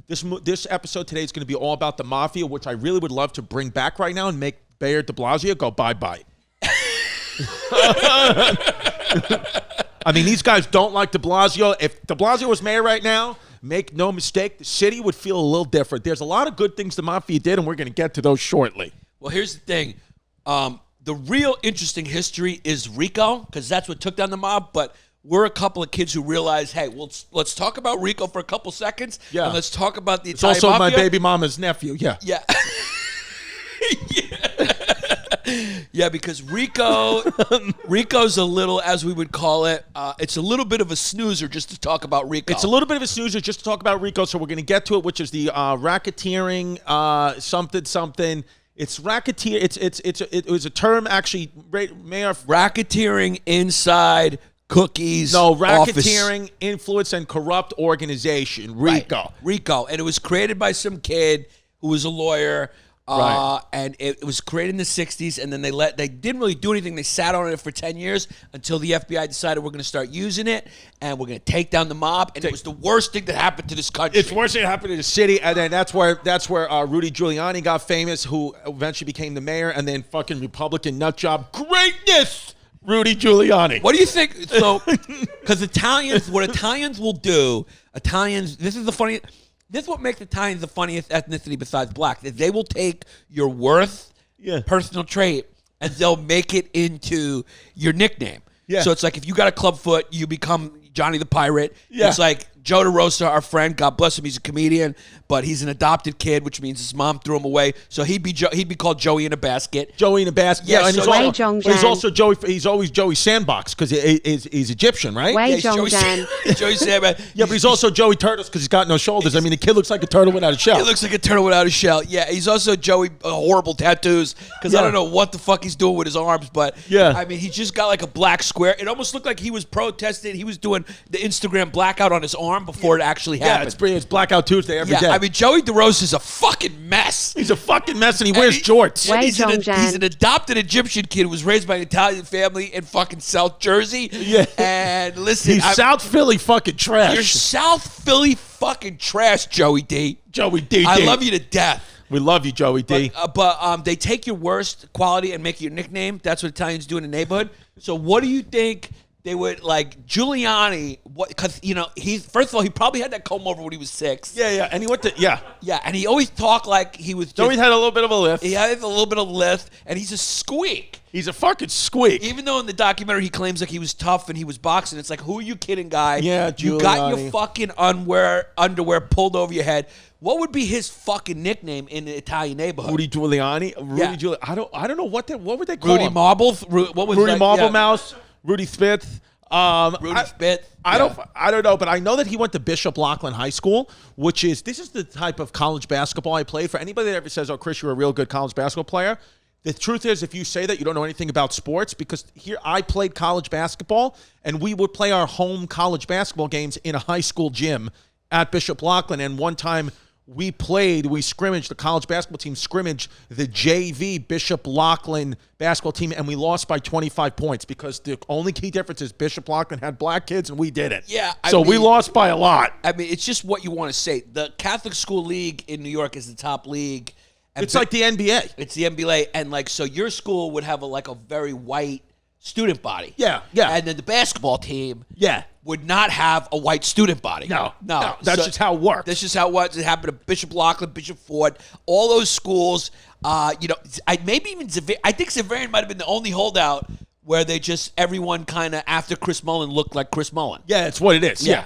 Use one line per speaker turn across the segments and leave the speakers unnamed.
This episode today is going to be all about the Mafia, which I really would love to bring back right now and make Mayor de Blasio go bye-bye. I mean, these guys don't like de Blasio. If de Blasio was mayor right now, make no mistake, the city would feel a little different. There's a lot of good things the Mafia did, and we're going to get to those shortly.
Well, here's the thing. The real interesting history is Rico, because that's what took down the mob, but we're a couple of kids who realized, hey, let's talk about Rico for a couple seconds, and let's talk about the Italian
It's also
Mafia.
my baby mama's nephew, yeah.
Yeah. Yeah, because Rico's a little, as we would call it, it's a little bit of a snoozer just to talk about Rico.
It's a little bit of a snoozer just to talk about Rico, so we're going to get to it, which is the racketeering something. It's racketeer. It was a term actually. Mayor
racketeering inside Cookies.
No, racketeering,
office.
influence, and corrupt organization. Rico.
Right. Rico, and it was created by some kid who was a lawyer.
Right.
And it was created in the 60s, and then they didn't really do anything. They sat on it for 10 years until the FBI decided we're going to start using it, and we're going to take down the mob, and it was the worst thing that happened to this country.
It's the worst thing that happened to the city, and then that's where Rudy Giuliani got famous, who eventually became the mayor, and then fucking Republican nutjob greatness, Rudy Giuliani.
What do you think? So, because what Italians will do, this is the funny... This is what makes Italians the funniest ethnicity besides blacks. Is they will take your worst personal trait and they'll make it into your nickname. Yeah. So it's like if you got a club foot, you become Johnny the Pirate. Yeah. It's like Joe DeRosa, our friend, God bless him, he's a comedian, but he's an adopted kid, which means his mom threw him away. So he'd be called Joey in a basket.
Joey in a basket. Yeah, and
so
he's also Joey. He's always Joey Sandbox because he's Egyptian, right?
Joey Sandbox.
Yeah, but he's also Joey Turtles because he's got no shoulders. I mean, the kid looks like a turtle without a shell.
He looks like a turtle without a shell. Yeah, he's also Joey horrible tattoos because I don't know what the fuck he's doing with his arms, but I mean, he just got like a black square. It almost looked like he was protesting. He was doing the Instagram blackout on his arm before it actually happened.
Yeah, it's Blackout Tuesday every day.
I mean, Joey DeRosa is a fucking mess.
He's a fucking mess, and he wears jorts.
He's an adopted Egyptian kid who was raised by an Italian family in fucking South Jersey. Yeah. And listen,
he's South Philly fucking trash.
You're South Philly fucking trash, Joey D.
Joey D.
I love you to death.
We love you, Joey D.
But they take your worst quality and make it your nickname. That's what Italians do in the neighborhood. So what do you think they would, like, Giuliani, because, first of all, he probably had that comb over when he was 6.
Yeah, and he went to,
Yeah, and he always talked like he was
Joey had a little bit of a lift.
He had a little bit of a lift, and he's a squeak.
He's a fucking squeak.
Even though in the documentary he claims like he was tough and he was boxing, it's like, who are you kidding, guy?
Yeah, Giuliani.
You got your fucking underwear pulled over your head. What would be his fucking nickname in the Italian neighborhood?
Rudy Giuliani? Giuliani. I don't know what would they call him?
Rudy Marbles? What was
Rudy Marble Mouse? Rudy Spitz?
Rudy Spitz?
I don't know, but I know that he went to Bishop Lachlan High School, this is the type of college basketball I played. For anybody that ever says, oh, Chris, you're a real good college basketball player, the truth is, if you say that, you don't know anything about sports, because here I played college basketball, and we would play our home college basketball games in a high school gym at Bishop Lachlan, and one time we scrimmaged, the college basketball team scrimmaged the JV Bishop Lachlan basketball team, and we lost by 25 points because the only key difference is Bishop Lachlan had black kids and we didn't.
Yeah.
We lost by a lot.
I mean, it's just what you want to say. The Catholic School League in New York is the top league.
It's like the NBA.
It's the NBA, and so your school would have a very white student body.
Yeah.
And then the basketball team would not have a white student body.
No. That's just how it works.
That's just how it was. It happened to Bishop Lachlan, Bishop Ford, all those schools. I think Xaverian might have been the only holdout where everyone kind of, after Chris Mullin, looked like Chris Mullin.
Yeah, that's what it is. Yeah,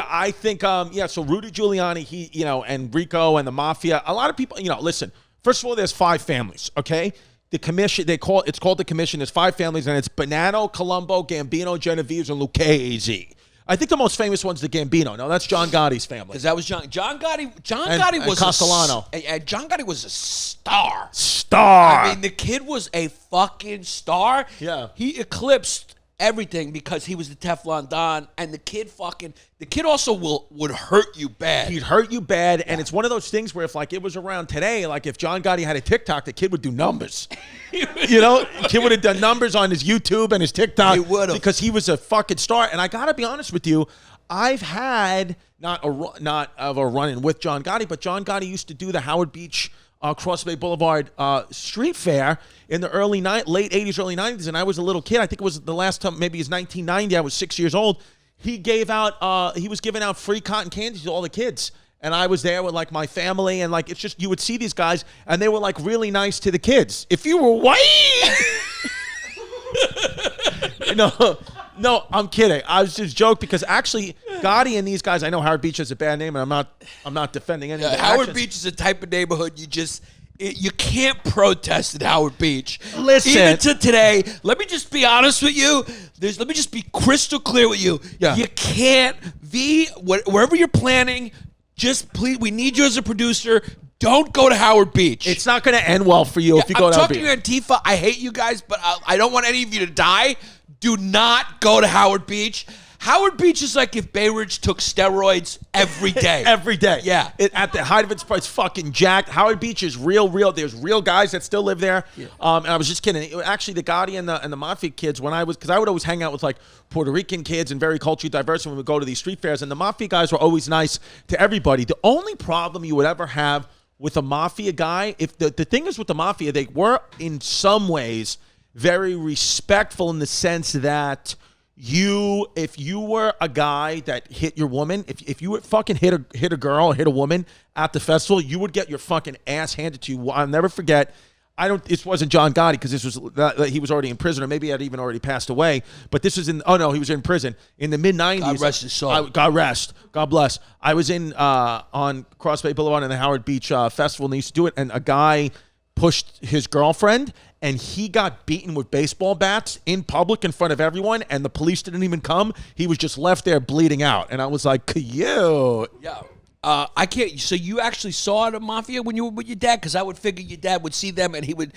I think, so Rudy Giuliani, he, and Rico and the Mafia, a lot of people, listen, first of all, there's 5 families, okay? The commission, it's called the commission. There's 5 families, and it's Bonanno, Colombo, Gambino, Genovese, and Lucchese. I think the most famous one's the Gambino. No, that's John Gotti's family.
Because that was John Gotti was
Castellano.
And John Gotti was a star.
I
mean, the kid was a fucking star.
Yeah.
He eclipsed everything because he was the Teflon Don, and the kid also would hurt you bad.
He'd hurt you bad, and it's one of those things where if like it was around today, like if John Gotti had a TikTok, the kid would do numbers. You know, the kid would have done numbers on his YouTube and his TikTok.
He would have,
because he was a fucking star. And I gotta be honest with you, I've had not of a run-in with John Gotti, but John Gotti used to do the Howard Beach Cross Bay Boulevard street fair in the late 80s, early 90s, and I was a little kid. I think it was the last time, maybe it was 1990. I was 6 years old. He was giving out free cotton candy to all the kids, and I was there with like my family, and like it's just you would see these guys, and they were like really nice to the kids. If you were white, no, I'm kidding. I was just joking because actually Gotti and these guys, I know Howard Beach is a bad name, and I'm not defending any of the
Howard
actions.
Beach is a type of neighborhood you can't protest at Howard Beach.
Listen.
Even to today, let me just be honest with you. Let me just be crystal clear with you.
Yeah.
You can't wherever you're planning, just please, we need you as a producer. Don't go to Howard Beach.
It's not going to end well for you if you go to Howard Beach.
I'm talking to Antifa. I hate you guys, but I don't want any of you to die. Do not go to Howard Beach. Howard Beach is like if Bay Ridge took steroids every day.
Every day.
Yeah.
At the height of its price, fucking jacked. Howard Beach is real. There's real guys that still live there. Yeah. And I was just kidding. Actually, the Gotti and the Mafia kids, because I would always hang out with like Puerto Rican kids and very culturally diverse when we would go to these street fairs, and the Mafia guys were always nice to everybody. The only problem you would ever have with a Mafia guy, if the thing is with the Mafia, they were in some ways very respectful in the sense that if you were a guy that hit your woman, if you would fucking hit a girl or hit a woman at the festival, you would get your fucking ass handed to you. I'll never forget. This wasn't John Gotti because he was already in prison, or maybe he had even already passed away. But this was he was in prison in the mid 90s.
God rest his soul.
God bless. I was on Cross Bay Boulevard in the Howard Beach Festival, and they used to do it, and a guy pushed his girlfriend, and he got beaten with baseball bats in public in front of everyone, and the police didn't even come. He was just left there bleeding out, and I was like, "You."
Yeah. I can't. So you actually saw the Mafia when you were with your dad? Because I would figure your dad would see them and he would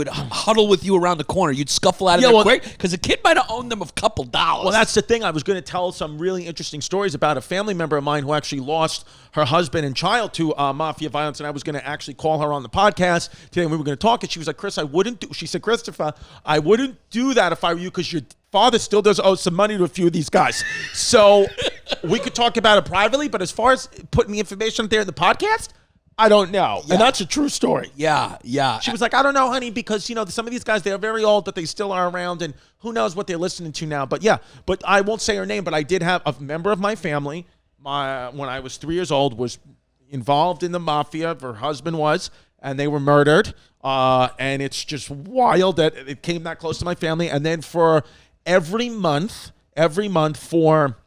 huddle with you around the corner. You'd scuffle out of there quick because the kid might have owned them a couple dollars.
Well, that's the thing. I was going to tell some really interesting stories about a family member of mine who actually lost her husband and child to Mafia violence, and I was going to actually call her on the podcast today, and we were going to talk, and she was like, "Chris, she said, Christopher, I wouldn't do that if I were you because your father still does owe some money to a few of these guys." So we could talk about it privately, but as far as putting the information up there in the podcast, I don't know. Yeah. And that's a true story.
Yeah.
She was like, "I don't know, honey, because, some of these guys, they're very old, but they still are around, and who knows what they're listening to now." But yeah, but I won't say her name, but I did have a member of my family, when I was 3 years old, was involved in the Mafia. Her husband was, and they were murdered. And it's just wild that it came that close to my family. And then for every month for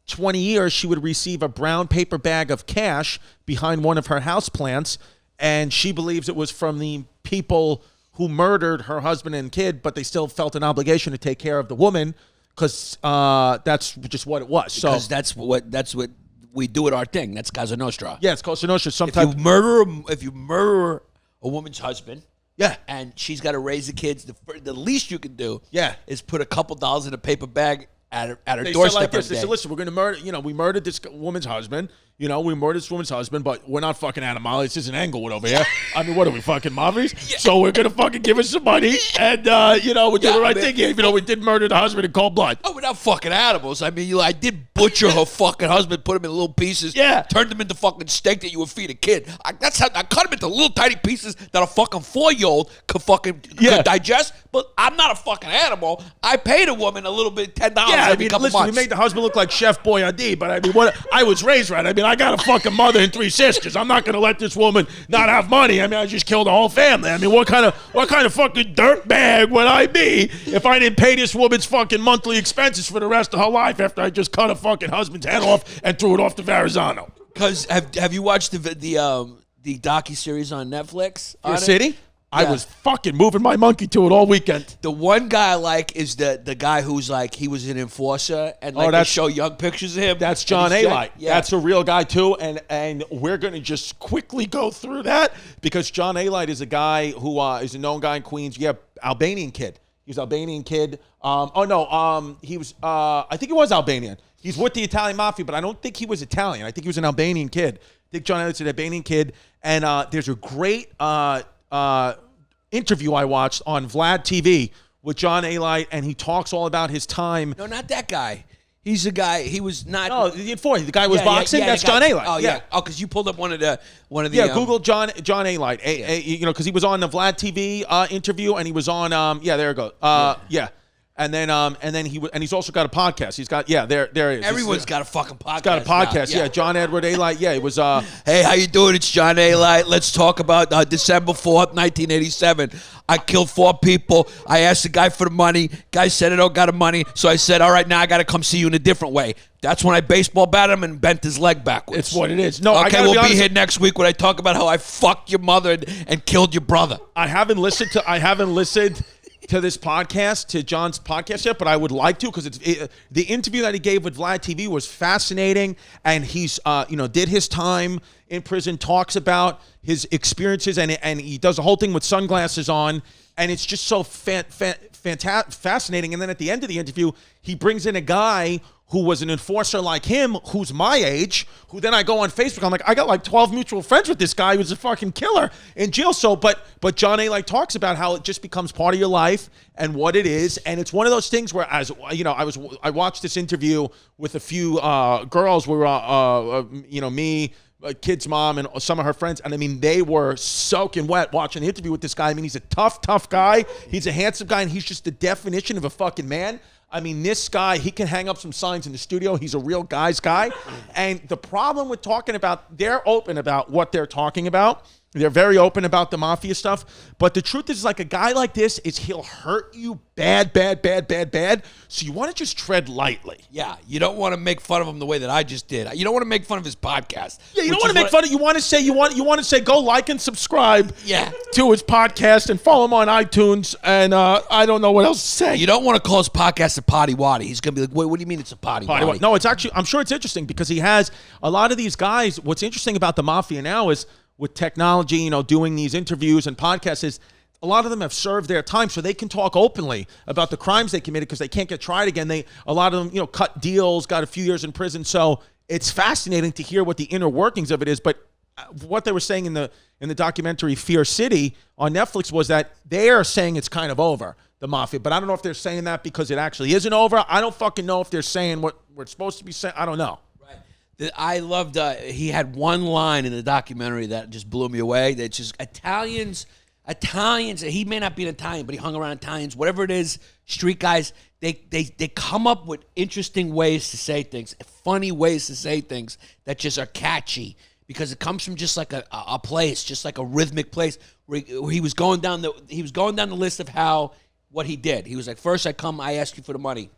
20 years, she would receive a brown paper bag of cash behind one of her houseplants, and she believes it was from the people who murdered her husband and kid, but they still felt an obligation to take care of the woman because that's just what it was.
Because that's what we do at our thing. That's Cosa Nostra.
Yeah, it's Cosa Nostra.
If you murder a woman's husband,
yeah,
and she's got to raise the kids, the least you can do,
yeah,
is put a couple dollars in a paper bag at her
they
doorstep.
Said like this. They said, "Listen, we're going to murder. We murdered this woman's husband. We murdered this woman's husband, but we're not fucking animals. It's just an Englewood over here. I mean, what are we, fucking mobbies? Yeah. So we're going to fucking give her some money, and, we're doing the right thing here, even though we did murder the husband in cold blood."
Oh, we're not fucking animals. I mean, I did butcher her fucking husband, put him in little pieces, turned him into fucking steak that you would feed a kid. I cut him into little tiny pieces that a fucking 4-year-old could digest, but I'm not a fucking animal. I paid a woman a little bit, $10 every couple months.
We made the husband look like Chef Boyardee, but I mean, I was raised right. I mean, I got a fucking mother and 3 sisters. I'm not going to let this woman not have money. I mean, I just killed the whole family. I mean, what kind of fucking dirtbag would I be if I didn't pay this woman's fucking monthly expenses for the rest of her life after I just cut her fucking husband's head off and threw it off to Verrazano?
Because have you watched the docuseries on Netflix?
Your City? I was fucking moving my monkey to it all weekend.
The one guy I like is the guy who's like, he was an enforcer, and they show young pictures of him.
That's John Alite. Yeah. That's a real guy too, and we're going to just quickly go through that because John Alite is a guy who is a known guy in Queens. Yeah, Albanian kid. He was Albanian kid. He was. I think he was Albanian. He's with the Italian Mafia, but I don't think he was Italian. I think he was an Albanian kid. I think John Elliott's an Albanian kid. And there's a great interview I watched on Vlad TV with John Alite, and he talks all about his time.
No, not that guy. He's the guy. He was not.
No, the guy was boxing. That's John Alite.
Oh yeah. Oh, because you pulled up one of the.
Google John Alite. Because he was on the Vlad TV interview, and he was on. There it goes. And then he's also got a podcast. He's got there it is.
Everyone's got a fucking podcast.
He's got a podcast. Yeah. John Edward Alite. Yeah, it was.
Hey, how you doing? It's John Alite. Let's talk about December 4th, 1987. I killed 4 people. I asked the guy for the money. Guy said I don't got the money. So I said, all right, now I got to come see you in a different way. That's when I baseball batted him and bent his leg backwards.
It's what it is. No,
okay, we'll be here next week when I talk about how I fucked your mother and killed your brother.
I haven't listened to this podcast, to John's podcast yet, but I would like to, because the interview that he gave with Vlad TV was fascinating, and he's did his time in prison, talks about his experiences, and he does the whole thing with sunglasses on, and it's just so fascinating. And then at the end of the interview, he brings in a guy who was an enforcer like him, who's my age, who then I go on Facebook, I'm like, I got like 12 mutual friends with this guy who's a fucking killer in jail. So, but John A. talks about how it just becomes part of your life and what it is. And it's one of those things where, as you know, I watched this interview with a few girls, me, kid's mom, and some of her friends, and I mean, they were soaking wet watching the interview with this guy. I mean, he's a tough guy. He's a handsome guy, and he's just the definition of a fucking man. I mean, this guy, he can hang up some signs in the studio. He's a real guy's guy. And the problem with talking about, they're open about what they're talking about. They're very open about the Mafia stuff. But the truth is, like, a guy like this, he'll hurt you bad. So you want to just tread lightly.
Yeah, you don't want to make fun of him the way that I just did. You don't want to make fun of his podcast.
Yeah, you don't want to make fun of. You want to say go like and subscribe.
Yeah.
To his podcast and follow him on iTunes. And I don't know what else to say.
You don't want to call his podcast a potty waddy. He's gonna be like, wait, what do you mean it's a potty waddy?
No, it's actually, I'm sure it's interesting because he has a lot of these guys. What's interesting about the Mafia now is, with technology, doing these interviews and podcasts, is a lot of them have served their time, so they can talk openly about the crimes they committed because they can't get tried again. A lot of them, cut deals, got a few years in prison. So it's fascinating to hear what the inner workings of it is. But what they were saying in the documentary Fear City on Netflix was that they are saying it's kind of over, the Mafia. But I don't know if they're saying that because it actually isn't over. I don't fucking know if they're saying what we're supposed to be saying. I don't know.
I loved, he had one line in the documentary that just blew me away. That's just Italians, he may not be an Italian, but he hung around Italians, whatever it is, street guys, they come up with interesting ways to say things, funny ways to say things that just are catchy because it comes from just like a place, just like a rhythmic place where he was going down the list of what he did. He was like, first I ask you for the money.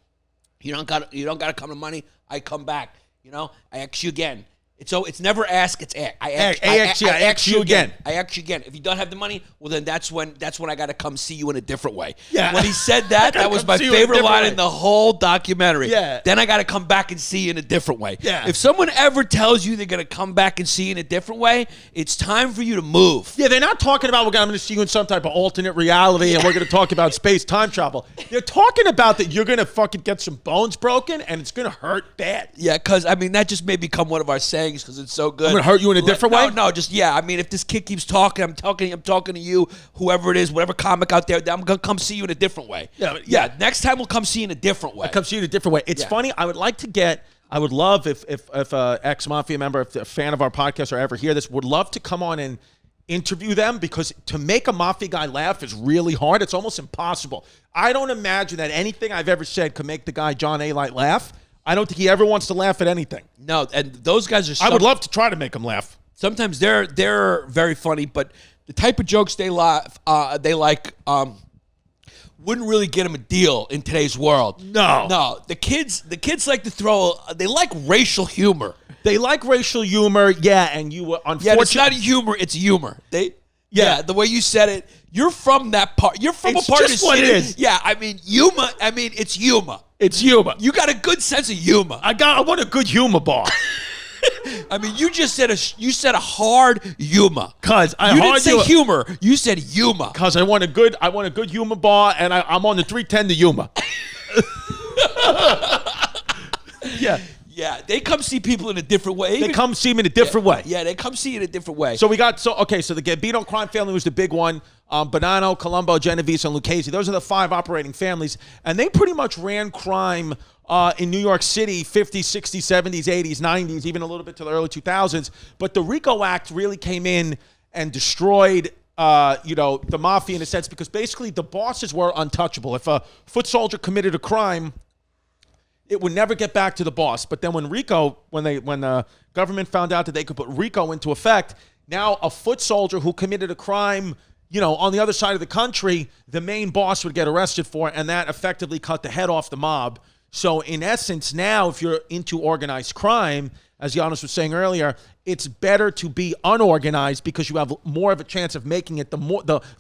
You don't got to come to money. I come back. I ask you again. It's never ask, it's ask. I ask you again. I ask you again. If you don't have the money, well then that's when I got to come see you in a different way.
Yeah.
When he said that, that was my favorite line in the whole documentary.
Yeah.
Then I got to come back and see you in a different way.
Yeah.
If someone ever tells you they're going to come back and see you in a different way, it's time for you to move.
Yeah, they're not talking about I'm going to see you in some type of alternate reality and we're going to talk about space time travel. They're talking about that you're going to fucking get some bones broken and it's going to hurt bad.
Yeah, because that just may become one of our sayings because it's so good.
I'm going to hurt you in a different way?
No, just, if this kid keeps talking, I'm talking to you, whoever it is, whatever comic out there, I'm going to come see you in a different way. Yeah, next time we'll come see you in a different way.
I'll come see you in a different way. It's funny. I would love if ex-Mafia member, if a fan of our podcast or ever hear this, would love to come on and interview them because to make a Mafia guy laugh is really hard. It's almost impossible. I don't imagine that anything I've ever said could make the guy John Alite laugh. I don't think he ever wants to laugh at anything.
No, and those guys are...
I would love to try to make him laugh.
Sometimes they're very funny, but the type of jokes they like wouldn't really get them a deal in today's world. No. The kids like to they like racial humor.
They like racial humor, yeah, and you unfortunately...
Yeah, it's not humor, it's humor. Yeah, the way you said it, you're from that part. You're from a part of the city. It's just what it is. Yeah, humor, it's humor.
It's humor.
You got a good sense of humor.
I want a good humor bar.
I mean, you just said you said a hard humor.
Cause
you didn't say humor. You said humor.
Cause I want a good humor bar, and I'm on the 310 to humor. Yeah.
Yeah, they come see people in a different way.
They come see me in a different way.
Yeah, they come see you in a different way.
So the Gambino crime family was the big one. Bonanno, Colombo, Genovese, and Lucchese. Those are the 5 operating families. And they pretty much ran crime in New York City 50s, 60s, 70s, 80s, 90s, even a little bit to the early 2000s. But the RICO Act really came in and destroyed the mafia in a sense, because basically the bosses were untouchable. If a foot soldier committed a crime, it would never get back to the boss. But then when the government found out that they could put RICO into effect, now a foot soldier who committed a crime, on the other side of the country, the main boss would get arrested for it, and that effectively cut the head off the mob. So in essence, now if you're into organized crime, as Yannis was saying earlier, it's better to be unorganized because you have more of a chance of making it. The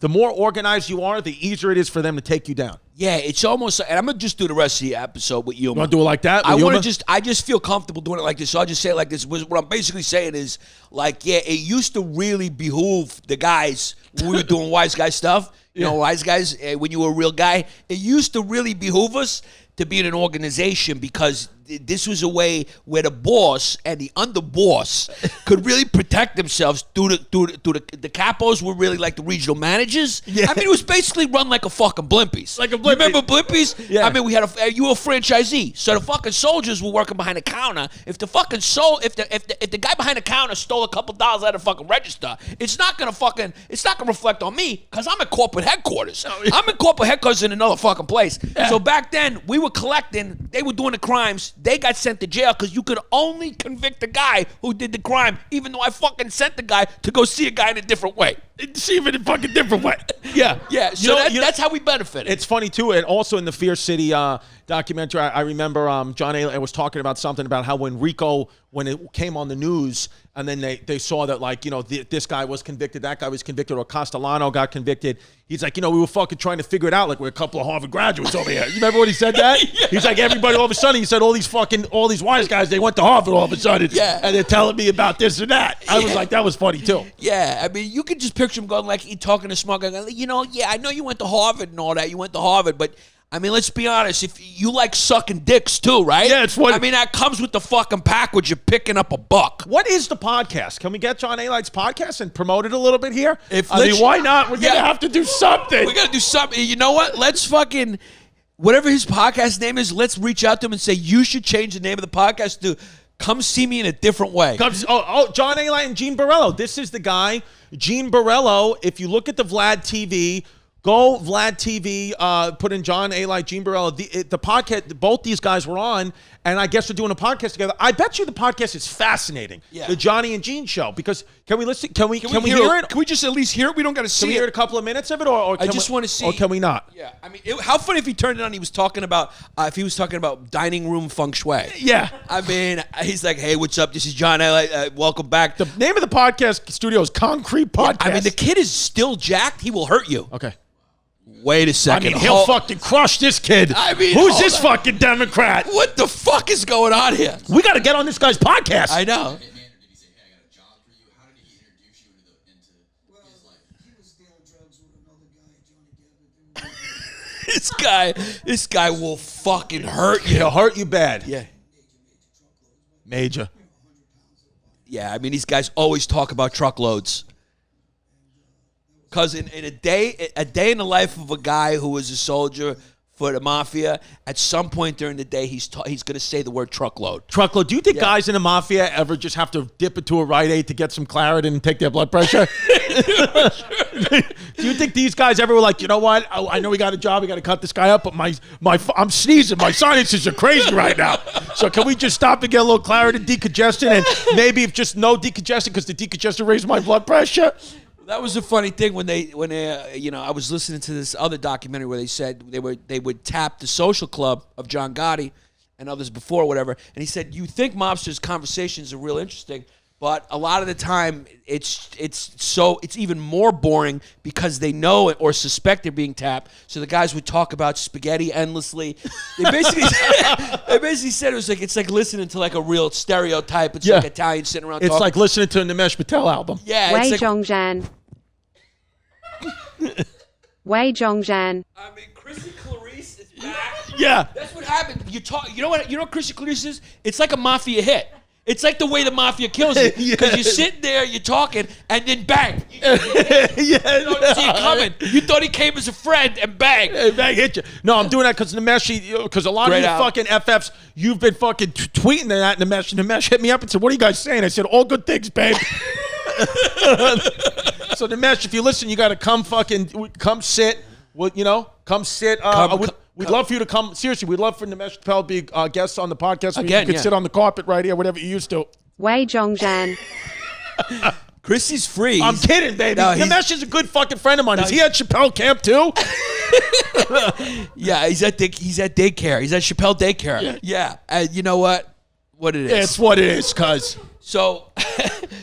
more organized you are, the easier it is for them to take you down.
Yeah, it's almost, and I'm gonna just do the rest of the episode with you.
You want to do it like that?
I just feel comfortable doing it like this. So I'll just say it like this. What I'm basically saying is, it used to really behoove the guys when we were doing wise guy stuff. Wise guys, when you were a real guy, it used to really behoove us to be in an organization, because this was a way where the boss and the underboss could really protect themselves through the capos were really like the regional managers. Yeah. I mean, it was basically run like a fucking Blimpies. Like a Blimpie. Remember Blimpies? Yeah. I mean, we had you were a franchisee, so the fucking soldiers were working behind the counter. If the fucking if the guy behind the counter stole a couple dollars out of the fucking register, it's not gonna reflect on me, because I'm at corporate headquarters. Oh, yeah. I'm at corporate headquarters in another fucking place. Yeah. So back then we were collecting. They were doing the crimes. They got sent to jail because you could only convict the guy who did the crime, even though I fucking sent the guy to go see a guy in a different way.
See him in a fucking different way. Yeah.
Yeah. So that's how we benefited.
It's funny, too. And also in the Fear City documentary, I remember John A. was talking about something about how when RICO, when it came on the news, and then they saw that, this guy was convicted, that guy was convicted, or Castellano got convicted. He's like, we were fucking trying to figure it out like we're a couple of Harvard graduates over here. You remember when he said that? Yeah. He's like, everybody all of a sudden, he said all these wise guys, they went to Harvard all of a sudden. Yeah. And they're telling me about this and that. I was like, that was funny too.
Yeah. I mean, you could just picture him going like, he talking to smart guy, I know you went to Harvard and all that. You went to Harvard, but I mean, let's be honest. If you like sucking dicks too, right?
Yeah, it's what.
I mean, that comes with the fucking package. You're picking up a buck.
What is the podcast? Can we get John A. Light's podcast and promote it a little bit here? Why not? We're gonna have to do something.
We gotta do something. You know what? Let's fucking whatever his podcast name is. Let's reach out to him and say you should change the name of the podcast to "Come See Me in a Different Way."
John A. Light and Gene Borello. This is the guy, Gene Borello. If you look at the Vlad TV. Go Vlad TV, put in John A. Light, Gene Borello. The podcast, both these guys were on, and I guess they're doing a podcast together. I bet you the podcast is fascinating. Yeah. The Johnny and Gene show. Because can we listen? Can we hear it?
Can we just at least hear it? We don't got to see it.
Can we hear a couple of minutes of it, or
I just want to see.
Or can we not?
Yeah. I mean, how funny if he turned it on? He was talking about dining room feng shui.
Yeah.
I mean, he's like, "Hey, what's up? This is John A. Light. Welcome back."
The name of the podcast studio is Concrete Podcast.
Yeah, I mean, the kid is still jacked. He will hurt you.
Okay.
Wait a second.
I mean, he'll fucking crush this kid. I mean, who's this fucking Democrat?
What the fuck is going on here?
We got to get on this guy's podcast.
I know.
Did he say, "Hey, I got a job for you"? How did he introduce you into his life?
He was dealing drugs with another guy, Johnny Depp.
This guy will fucking hurt you.
He'll hurt you bad.
Yeah.
Major.
Yeah, I mean, these guys always talk about truckloads. Because in a day in the life of a guy who was a soldier for the Mafia, at some point during the day, he's going to say the word truckload.
Truckload. Do you think guys in the Mafia ever just have to dip into a Rite Aid to get some Claritin and take their blood pressure? Do you think these guys ever were like, you know what? I know we got a job. We got to cut this guy up, but I'm sneezing. My sinuses are crazy right now. So can we just stop and get a little Claritin decongestant, and maybe if just no decongestant because the decongestant raised my blood pressure?
That was a funny thing when they I was listening to this other documentary where they said they would tap the social club of John Gotti and others before or whatever, and he said, you think mobsters' conversations are real interesting, But a lot of the time, it's even more boring because they know it or suspect they're being tapped. So the guys would talk about spaghetti endlessly. They basically said it's like listening to like a real stereotype. It's like Italian sitting around.
It's
talking.
like listening to a Nimesh Patel album.
Yeah,
Wei
it's like,
Zhongzhan. Wei Zhongzhan.
I mean, Chrissy Clarice is back.
Yeah.
That's what happened. You talk. You know what Chrissy Clarice is? It's like a Mafia hit. It's like the way the Mafia kills you. Because you're sitting there, you're talking, and then bang. You don't see it coming. You thought he came as a friend, and bang.
Hey, bang, hit you. No, I'm doing that because Nimesh, because a lot
Great
of you
album.
fucking FFs, you've been fucking tweeting that Nimesh. Nimesh hit me up and said, what are you guys saying? I said, all good things, babe. So Nimesh, if you listen, you got to come sit. Come sit. We'd love for you to come. Seriously, we'd love for Nimesh Patel to be guests on the podcast.
Again,
you could sit on the carpet right here, whatever you used to.
Wei Zhongzhan.
Chrissy's free.
I'm kidding, baby.
No,
Nimesh is a good fucking friend of mine. Is he at Chappelle Camp too?
Yeah, he's at daycare. He's at Chappelle Daycare. Yeah. You know what? What it is.
It's what it is, cuz.
So,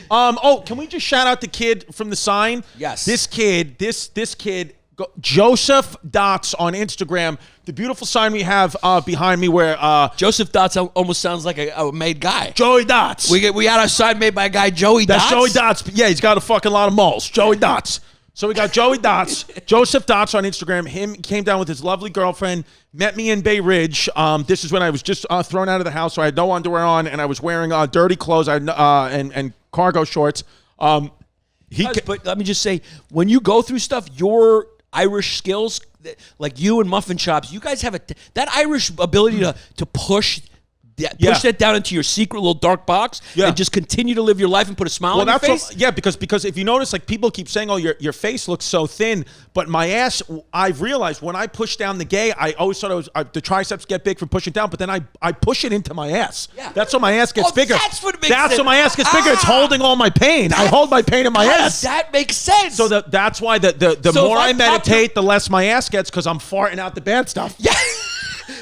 can we just shout out the kid from the sign?
Yes.
This kid, Joseph Dots on Instagram. The beautiful sign we have behind me where
Joseph Dots almost sounds like a made guy.
Joey Dots.
We got our sign made by a guy, Joey Dots.
That's Joey Dots. Yeah, he's got a fucking lot of moles. Joey Dots. So we got Joey Dots, Joseph Dots on Instagram. He came down with his lovely girlfriend, met me in Bay Ridge. This is when I was just thrown out of the house, so I had no underwear on, and I was wearing dirty clothes and cargo shorts.
But let me just say, when you go through stuff, your Irish skills, like you and Muffin Chops, you guys have that Irish ability to push that down into your secret little dark box and just continue to live your life and put a smile on your face.
Because if you notice, like people keep saying, "Oh, your face looks so thin," but my ass. I've realized when I push down the gay, I always thought the triceps get big from pushing down, but then I push it into my ass.
Yeah.
That's when my ass gets bigger.
That's what makes
That's
sense.
when my ass gets bigger. It's holding all my pain. I hold my pain in my ass.
That makes sense.
So that's why the
So
more
if I
I
pop
meditate, the less my ass gets because I'm farting out the bad stuff.
Yeah.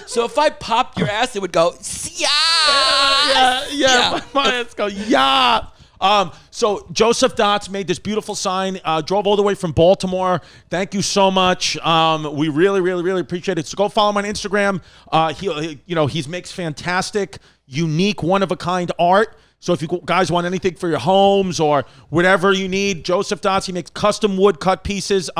So if I popped your ass, it would go,
Yeah. My ass go, yeah. So Joseph Dots made this beautiful sign, drove all the way from Baltimore. Thank you so much. We really, really, really appreciate it. So go follow him on Instagram. He makes fantastic, unique, one-of-a-kind art. So if you guys want anything for your homes or whatever you need, Joseph Dots, he makes custom wood cut pieces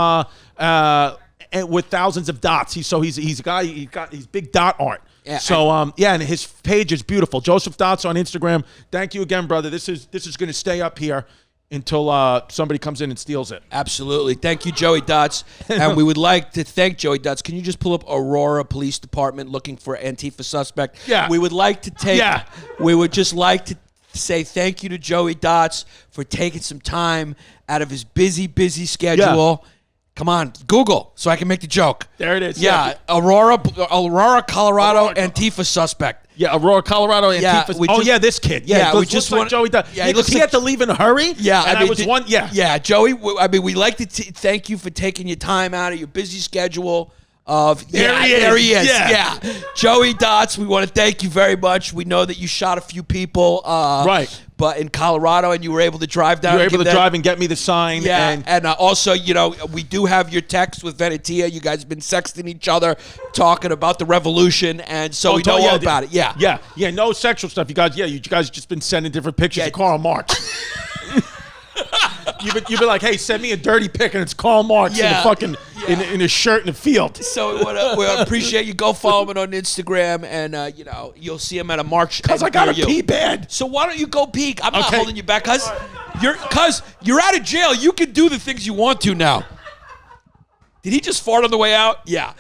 and with thousands of dots. He's a guy, he's big dot art.
Yeah,
so and his page is beautiful. Joseph Dots on Instagram. Thank you again, brother. This is going to stay up here until somebody comes in and steals it.
Absolutely. Thank you, Joey Dots. And we would like to thank Joey Dots. Can you just pull up Aurora Police Department looking for Antifa suspect?
Yeah.
We would like to take.
Yeah.
We would just like to say thank you to Joey Dots for taking some time out of his busy schedule.
Yeah.
Come on, Google, so I can make the joke.
There it is.
Yeah, Aurora, Colorado, Antifa suspect.
Yeah, Aurora, Colorado, Antifa. This kid. Yeah,
we just
like
want
Joey Dots.
Yeah,
he had to leave in a hurry.
Yeah,
and
Yeah, Joey. We like to thank you for taking your time out of your busy schedule. There he is. Yeah. Joey Dots, we want to thank you very much. We know that you shot a few people,
right?
But in Colorado, and you were able to drive down.
You were able to drive and get me the sign.
Yeah, and also, we do have your text with Venetia. You guys have been sexting each other, talking about the revolution, and so we know all about it. Yeah.
No sexual stuff. You guys just been sending different pictures of Karl Marx. You've been like, hey, send me a dirty pic, and it's Karl Marx in a fucking in a shirt in the field.
So we appreciate you. Go follow him on Instagram, and you'll see him at a march.
Because I gotta pee bad.
So why don't you go pee? I'm not holding you back, cause you're out of jail. You can do the things you want to now. Did he just fart on the way out? Yeah.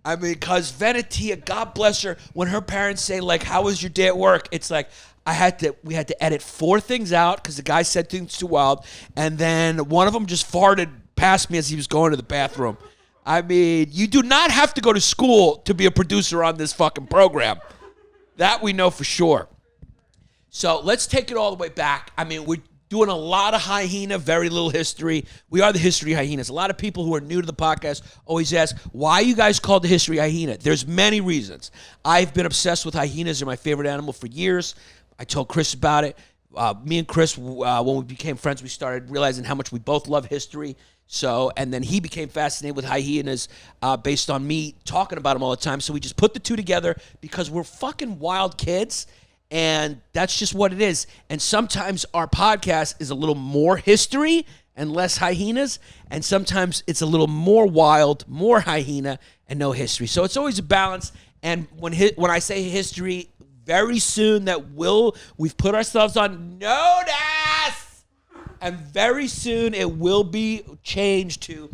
I mean, because Venetia, God bless her, when her parents say, like, how was your day at work? It's like, we had to edit 4 things out because the guy said things too wild, and then one of them just farted past me as he was going to the bathroom. I mean, you do not have to go to school to be a producer on this fucking program. That we know for sure. So let's take it all the way back. I mean, we're doing a lot of hyena, very little history. We are the History Hyenas. A lot of people who are new to the podcast always ask, why are you guys called the History Hyena? There's many reasons. I've been obsessed with hyenas. They're my favorite animal for years. I told Chris about it. Me and Chris, when we became friends, we started realizing how much we both love history. So, and then he became fascinated with hyenas based on me talking about them all the time. So we just put the two together because we're fucking wild kids, and that's just what it is. And sometimes our podcast is a little more history and less hyenas, and sometimes it's a little more wild, more hyena, and no history. So it's always a balance. And when I say history, very soon we've put ourselves on notice. And very soon it will be changed to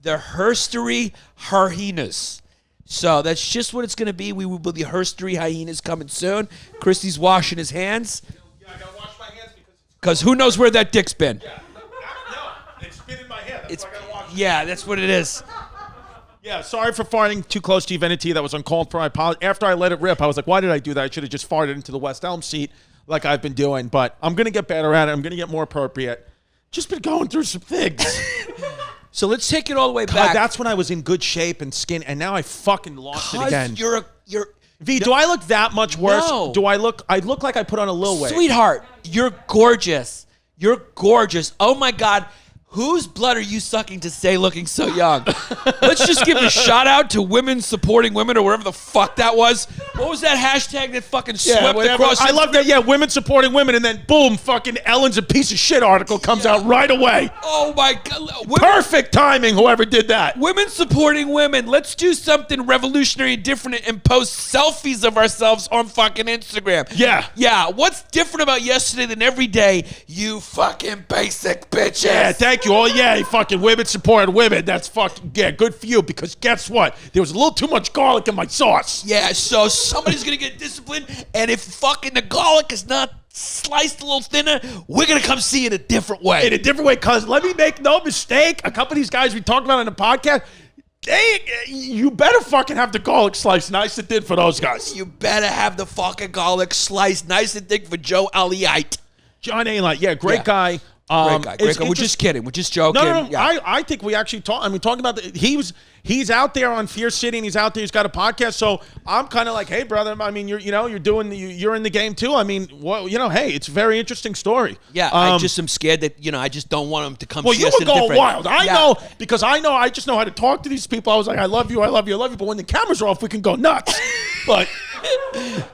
the Herstory Hyenas. So that's just what it's going to be. We will be the Herstory Hyenas coming soon. Christy's washing his hands.
Yeah, I got to wash my hands
because who knows where that dick's been.
Yeah, no, it's been in my hand. That's why I got to wash it.
Yeah, that's what it is.
Yeah, sorry for farting too close to Evenity. That was uncalled for. After I let it rip, I was like, why did I do that? I should have just farted into the West Elm seat like I've been doing. But I'm going to get better at it. I'm going to get more appropriate. Just been going through some things.
So let's take it all the way
God,
back.
that's when I was in good shape and skin, and now I fucking lost it again.
You're
V, do I look that much worse?
No.
I look like I put on a little weight.
Sweetheart, you're gorgeous. You're gorgeous. Oh my God. Whose blood are you sucking to stay looking so young? Let's just give a shout out to women supporting women or whatever the fuck that was. What was that hashtag that fucking swept across?
I love that. Yeah, women supporting women, and then boom, fucking Ellen's a piece of shit article comes out right away.
Oh my God.
Perfect timing, whoever did that.
Women supporting women. Let's do something revolutionary and different and post selfies of ourselves on fucking Instagram.
Yeah.
Yeah. What's different about yesterday than every day? You fucking basic bitches.
Yeah, thank you. Oh, yeah, fucking women supporting women. That's fucking, yeah, good for you, because guess what? There was a little too much garlic in my sauce.
Yeah, so somebody's going to get disciplined, and if fucking the garlic is not sliced a little thinner, we're going to come see it a different way.
In a different way, because let me make no mistake, a couple of these guys we talked about on the podcast, you better fucking have the garlic sliced nice and thin for those guys.
You better have the fucking garlic sliced nice and thick for Joe Aliite.
John Aliite, yeah, great guy.
Great guy. We're just kidding. We're just joking.
No.
Yeah.
I think we actually talking about he's out there on Fear City, and he's out there. He's got a podcast. So I'm kind of like, hey, brother. I mean, you're in the game too. I mean, hey, it's a very interesting story.
Yeah, I just am scared that I just don't want him to come.
Well,
see
you
us
were going
different.
wild. I know because I just know how to talk to these people. I was like, I love you. But when the cameras are off, we can go nuts. But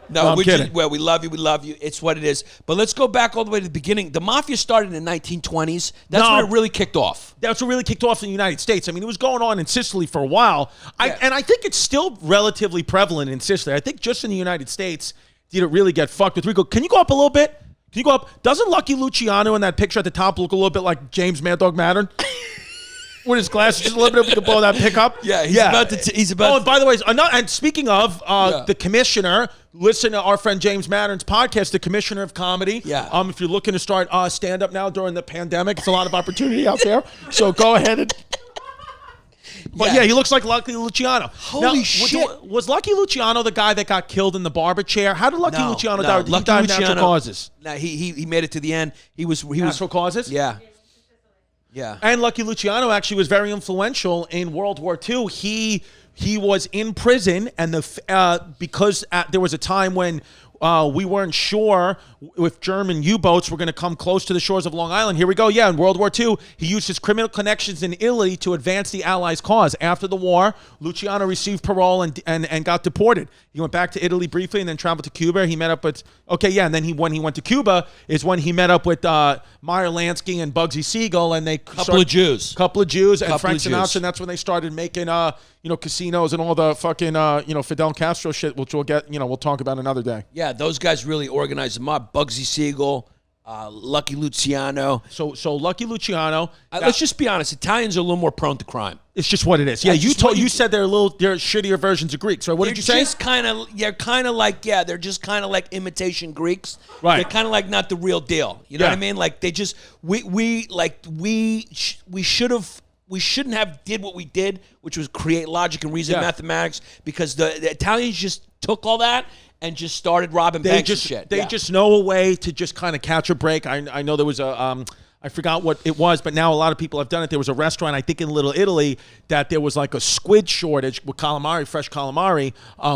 no,
I'm kidding.
We love you. It's what it is. But let's go back all the way to the beginning. The Mafia started in the 1920s. That's when it really kicked off.
That's what really kicked off in the United States. I mean, it was going on in Sicily for a while. And I think it's still relatively prevalent in Sicily. I think just in the United States did it really get fucked with. Rico, can you go up a little bit? Can you go up? Doesn't Lucky Luciano in that picture at the top look a little bit like James Mad Dog Mattern? With his glasses just a little bit, we can blow that pick up.
Yeah, he's about to.
Oh, and by the way, and speaking of the commissioner, listen to our friend James Mattern's podcast, The Commissioner of Comedy.
Yeah.
If you're looking to start stand up now during the pandemic, it's a lot of opportunity out there. So go ahead and. But yeah, he looks like Lucky Luciano.
Holy shit!
Was Lucky Luciano the guy that got killed in the barber chair? How did Lucky Luciano die? He died of natural causes.
No, he made it to the end. He was
natural causes.
Yeah. Yeah.
And Lucky Luciano actually was very influential in World War II. He was in prison, and because there was a time when we weren't sure if German U-boats were going to come close to the shores of Long Island. Here we go. Yeah, in World War II, he used his criminal connections in Italy to advance the Allies' cause. After the war, Luciano received parole and got deported. He went back to Italy briefly and then traveled to Cuba. He met up with, and then when he went to Cuba is when he met up with Meyer Lansky and Bugsy Siegel, and
couple of Jews
and Frank Sinatra, and that's when they started making casinos and all the fucking Fidel Castro shit, which we'll get we'll talk about another day.
Yeah, those guys really organized them up. Bugsy Siegel, Lucky Luciano.
So Lucky Luciano.
Let's just be honest. Italians are a little more prone to crime.
It's just what it is. Yeah, you said they're shittier versions of Greeks. Right? What did you say?
They're kind of like imitation Greeks.
Right.
They're kind of like not the real deal. You know what I mean? Like they just we shouldn't have did what we did, which was create logic and reason mathematics, because the Italians just took all that and just started robbing banks and shit.
They just know a way to just kind of catch a break. I know there was a I forgot what it was, but now a lot of people have done it. There was a restaurant, I think in Little Italy, that there was like a squid shortage with calamari, fresh calamari.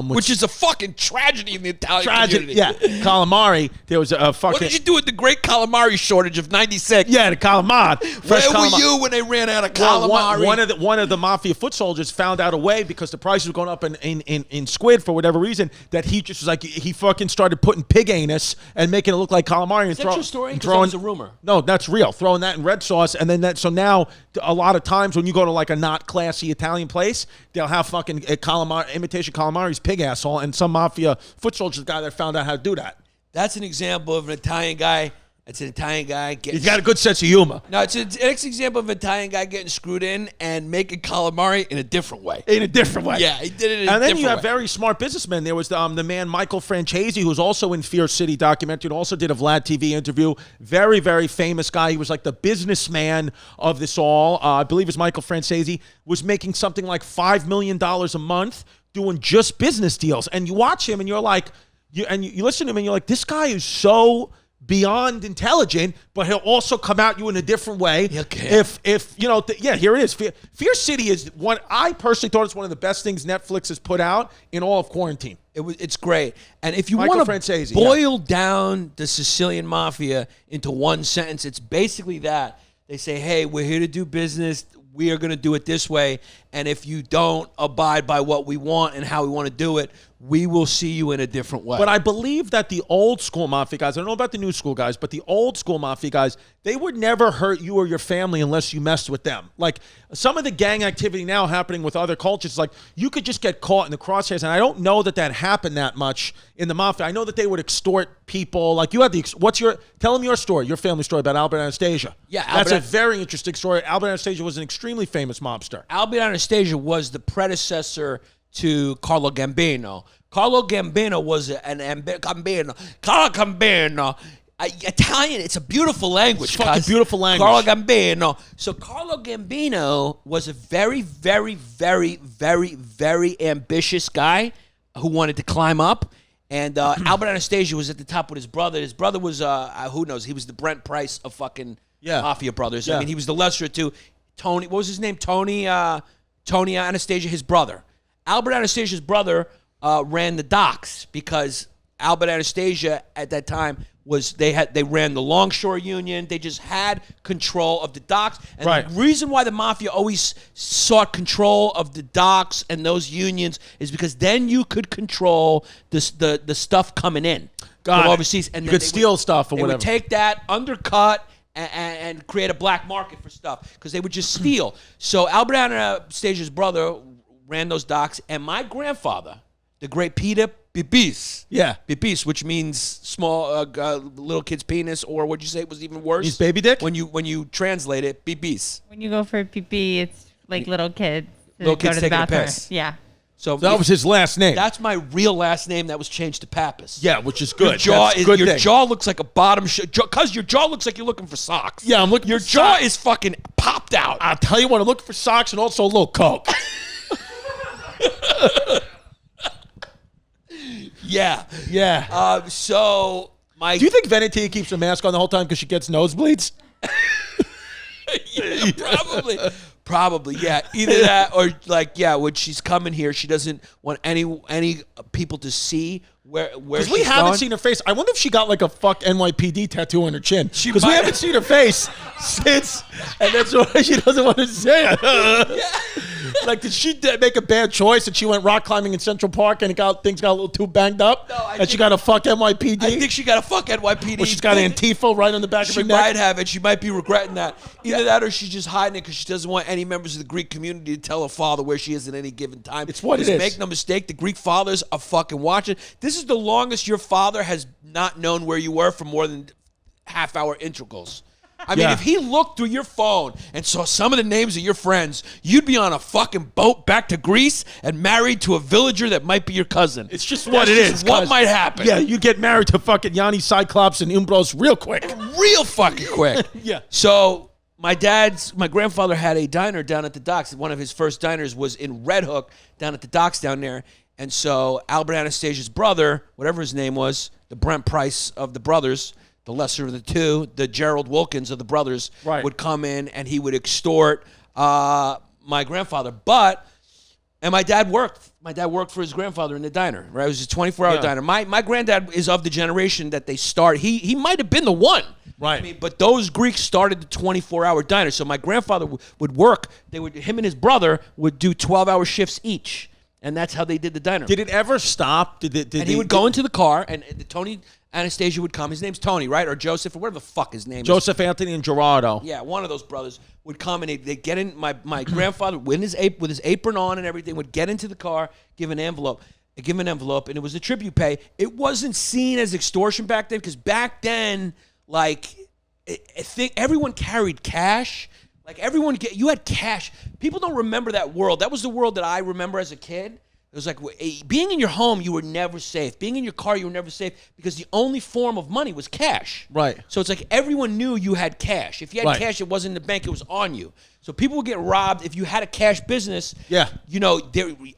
Which is a fucking tragedy in the Italian community.
Yeah, calamari. There was a fucking...
What did you do with the great calamari shortage of 96?
Yeah, the calamari.
Where were you when they ran out of calamari?
Well, one of the mafia foot soldiers found out a way, because the prices were going up in squid for whatever reason, that he just was like, he fucking started putting pig anus and making it look like calamari.
Is that true story?
And
'Cause that was a rumor.
No, that's real. Throwing that in red sauce, and then so now a lot of times when you go to like a not classy Italian place, they'll have fucking imitation calamari's pig asshole, and some mafia foot soldiers guy that found out how to do that.
That's an example of an Italian guy. It's an Italian guy getting...
He's got a good sense of humor.
No, it's an example of an Italian guy getting screwed in and making calamari in a different way.
In a different way.
Yeah, he did it in a different way.
And then you have very smart businessmen. There was the man Michael Francesi, who's also in Fear City documentary, and also did a Vlad TV interview. Very, very famous guy. He was like the businessman of this all. I believe it's Michael Francesi, was making something like $5 million a month doing just business deals. And you watch him and you're like, you listen to him and you're like, this guy is so beyond intelligent, but he'll also come at you in a different way.
Okay.
If you know, here it is. Fear City is one. I personally thought it's one of the best things Netflix has put out in all of quarantine.
It's great. And if you
Michael
want to
Francesi,
boil down the Sicilian Mafia into one sentence, it's basically that. They say, hey, we're here to do business. We are going to do it this way. And if you don't abide by what we want and how we want to do it, we will see you in a different way.
But I believe that the old school mafia guys, I don't know about the new school guys, but the old school mafia guys, they would never hurt you or your family unless you messed with them. Like some of the gang activity now happening with other cultures, like you could just get caught in the crosshairs. And I don't know that happened that much in the mafia. I know that they would extort people. Like you had tell them your story, your family story about Albert Anastasia.
Yeah,
that's a very interesting story. Albert Anastasia was an extremely famous mobster.
Albert Anastasia was the predecessor to Carlo Gambino. Carlo Gambino was Carlo Gambino. Italian, it's a beautiful language.
It's fucking beautiful language.
Carlo Gambino. So Carlo Gambino was a very, very, very, very, very ambitious guy who wanted to climb up. And Albert Anastasia was at the top with his brother. His brother was, who knows, he was the Brent Price of fucking Mafia brothers.
Yeah.
I mean, he was the lesser of two. Tony, what was his name? Tony Anastasia, his brother. Albert Anastasia's brother ran the docks because Albert Anastasia at that time they ran the Longshore Union. They just had control of the docks. And
right.
The reason why the Mafia always sought control of the docks and those unions is because then you could control the stuff coming in from overseas. And
you could steal stuff or whatever.
They would take that, undercut, and create a black market for stuff because they would just steal. So Albert Anastasia's brother ran those docks, and my grandfather, the great Peter Bibis.
Yeah.
Bibis, which means small little kid's penis, or what'd you say was even worse?
He's baby dick?
When you translate it, Bibis.
When you go for a pee-pee, it's like little kids.
Little
go
kids
to the
taking a
bathroom.
piss.
Yeah.
So
that was his last name.
That's my real last name that was changed to Pappas.
Yeah, which is good.
Your jaw looks like a bottom because your jaw looks like you're looking for socks.
Yeah, I'm looking
Your
for
jaw
socks.
is fucking popped out.
I'll tell you what, I'm looking for socks and also a little coke.
Yeah.
Yeah.
So my.
Do you think Venetia keeps her mask on the whole time because she gets nosebleeds?
Yeah, probably, yeah. Either that or when she's coming here, she doesn't want any people to see where she's
we haven't
going.
seen her face. I wonder if she got like a fuck NYPD tattoo on her chin. Because we
might-
haven't seen her face since, and that's why she doesn't want to say it. Like, did she make a bad choice and she went rock climbing in Central Park and things got a little too banged up?
No, I
and she got a fuck NYPD?
I think she got a fuck NYPD.
Well, she's got Antifa right on the back of her
She
neck.
might have, and she might be regretting that. Either that or she's just hiding it because she doesn't want any members of the Greek community to tell her father where she is at any given time.
It's what it is.
Make no mistake, the Greek fathers are fucking watching. This is the longest your father has not known where you were for more than half-hour integrals. I mean, if he looked through your phone and saw some of the names of your friends, you'd be on a fucking boat back to Greece and married to a villager that might be your cousin.
It's just what it is.
What might happen.
Yeah, you get married to fucking Yannis Cyclops and Umbros real quick.
Real fucking quick.
Yeah.
So my grandfather had a diner down at the docks. One of his first diners was in Red Hook down at the docks down there. And so Albert Anastasia's brother, whatever his name was, the Brent Price of the brothers, the lesser of the two, the Gerald Wilkins of the brothers, would come in and he would extort my grandfather. And my dad worked. My dad worked for his grandfather in the diner, right? It was a 24-hour diner. My granddad is of the generation that they start. He might have been the one.
Right.
I mean, but those Greeks started the 24-hour diner. So my grandfather would work. Him and his brother would do 12-hour shifts each. And that's how they did the diner.
Did it ever stop?
He would go into the car, and Tony Anastasia would come. His name's Tony, right? Or Joseph, or whatever the fuck his name is.
Joseph Anthony and Gerardo.
Yeah, one of those brothers would come, and they'd get in. My grandfather, with his apron on and everything, would get into the car, give an envelope, and it was a tribute pay. It wasn't seen as extortion back then, because back then, like, I think everyone carried cash. Like, you had cash. People don't remember that world. That was the world that I remember as a kid. It was like, being in your home, you were never safe. Being in your car, you were never safe, because the only form of money was cash.
Right.
So it's like everyone knew you had cash. If you had cash, it wasn't in the bank, it was on you. So people would get robbed. If you had a cash business,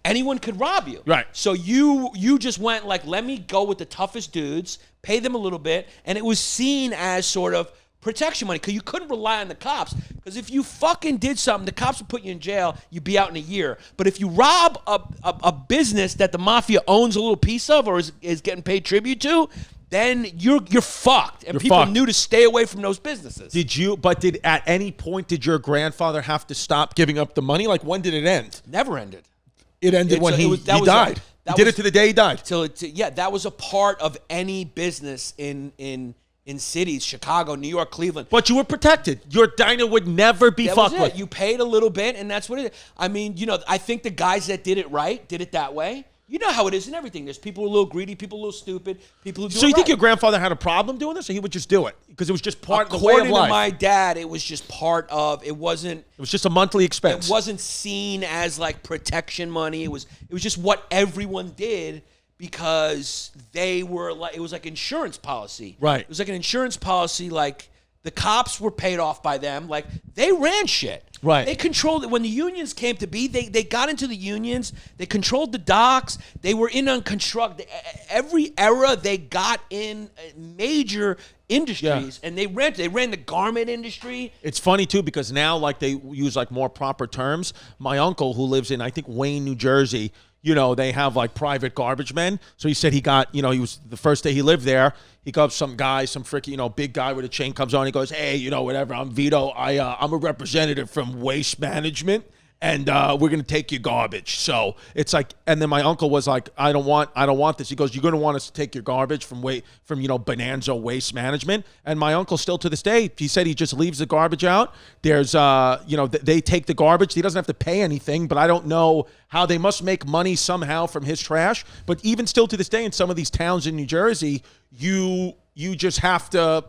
anyone could rob you.
Right.
So you just went like, let me go with the toughest dudes, pay them a little bit, and it was seen as sort of protection money, because you couldn't rely on the cops. Because if you fucking did something, the cops would put you in jail. You'd be out in a year. But if you rob a business that the mafia owns a little piece of, or is getting paid tribute to, then you're fucked. And people knew to stay away from those businesses.
Did at any point did your grandfather have to stop giving up the money? Like, when did it end?
Never ended.
It ended when he died. He did it to the day he died.
That was a part of any business in cities, Chicago, New York, Cleveland.
But you were protected. Your diner would never be fucked with.
You paid a little bit, and that's what it is. I mean, I think the guys that did it right did it that way. You know how it is in everything. There's people who are a little greedy, people who are a little stupid, people who do it right.
So you think your grandfather had a problem doing this, or he would just do it? Because it was just part of the way of life.
According to my dad, it was just part of, it was
just a monthly expense.
It wasn't seen as like protection money. It was just what everyone did, because they were like, it was like insurance policy.
Right.
It was like an insurance policy, like the cops were paid off by them. Like, they ran shit.
Right.
They controlled it. When the unions came to be, they got into the unions. They controlled the docks. They were in on construct. Every era they got in major industries, and they ran the garment industry.
It's funny too, because now like they use like more proper terms. My uncle, who lives in, I think, Wayne, New Jersey, they have like private garbage men. So he said he got, he was, the first day he lived there, he goes, some freaking, big guy with a chain comes on. He goes, hey, whatever, I'm Vito. I'm a representative from Waste Management, and we're going to take your garbage. So it's like, and then my uncle was like, I don't want this. He goes, you're going to want us to take your garbage from Bonanza Waste Management. And my uncle still to this day, he said he just leaves the garbage out. There's, they take the garbage. He doesn't have to pay anything, but I don't know how. They must make money somehow from his trash. But even still to this day, in some of these towns in New Jersey, you just have to,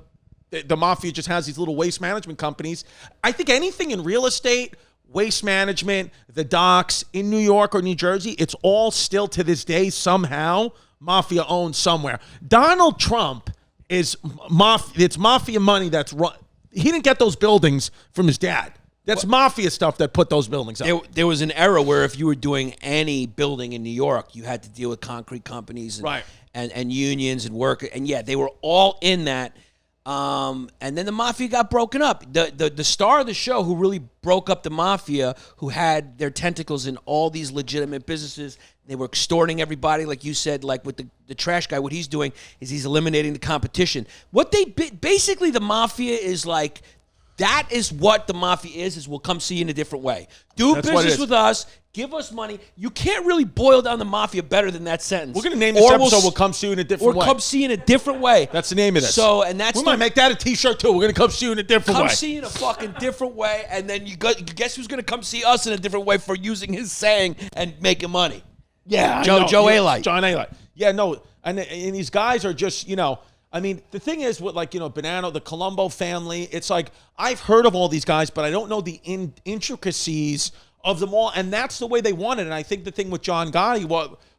the mafia just has these little waste management companies. I think anything in real estate, waste management, the docks in New York or New Jersey, it's all still to this day somehow mafia owned somewhere. Donald Trump is mafia. It's mafia money that's run. He didn't get those buildings from his dad. That's mafia stuff that put those buildings up.
There was an era where if you were doing any building in New York, you had to deal with concrete companies and unions and work. And yeah, they were all in that. And then the mafia got broken up. The star of the show who really broke up the mafia, who had their tentacles in all these legitimate businesses, they were extorting everybody, like you said, like with the trash guy. What he's doing is he's eliminating the competition. Basically the mafia is like, that is what the mafia is we'll come see you in a different way. Do business with us. Give us money. You can't really boil down the mafia better than that sentence.
We're going to name this episode, We'll Come See You in a Different Way.
Or Come See You in a Different Way.
That's the name of this.
We
might make that a t-shirt too. We're going to come see you in a different way.
Come see you in a fucking different way, and then you guess who's going to come see us in a different way for using his saying and making money?
Yeah,
Joe Alite.
John Alite. Yeah, no, and these guys are just, I mean, the thing is with Bonanno, the Colombo family, it's like, I've heard of all these guys, but I don't know the intricacies of them all, and that's the way they want it. And I think the thing with John Gotti,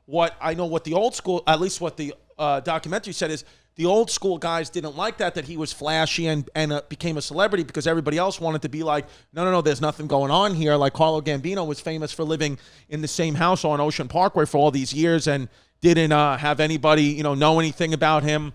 what I know, what the old school, at least what the documentary said, is the old school guys didn't like that he was flashy and became a celebrity, because everybody else wanted to be like, no, there's nothing going on here. Like Carlo Gambino was famous for living in the same house on Ocean Parkway for all these years and didn't have anybody, know anything about him.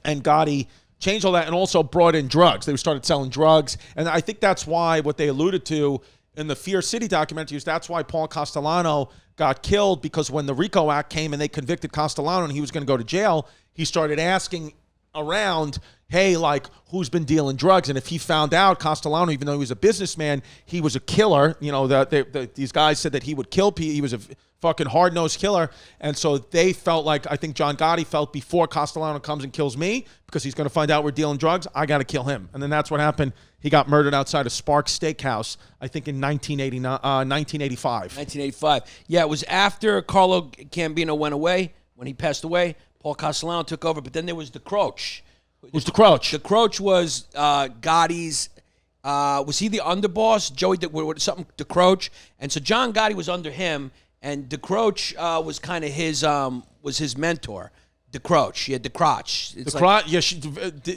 And Gotti changed all that, and also brought in drugs. They started selling drugs, and I think that's why what they alluded to in the Fear City documentary is that's why Paul Castellano got killed, because when the RICO Act came and they convicted Castellano and he was going to go to jail, he started asking around, hey, like, who's been dealing drugs? And if he found out Castellano, even though he was a businessman, he was a killer. You know, these guys said that he would kill people. He was a fucking hard-nosed killer. And so they felt like, I think John Gotti felt, before Castellano comes and kills me, because he's going to find out we're dealing drugs, I got to kill him. And then that's what happened. He got murdered outside of Sparks Steakhouse, I think in 1985.
1985. Yeah, it was after Carlo Gambino went away. When he passed away, Paul Castellano took over. But then there was the Croce.
Who's the Croce?
The Croce was Gotti's. Was he the underboss? Joey something the Croce, and so John Gotti was under him, and the Croce was kind of his mentor. The Croce, yeah, the crotch.
The crotch,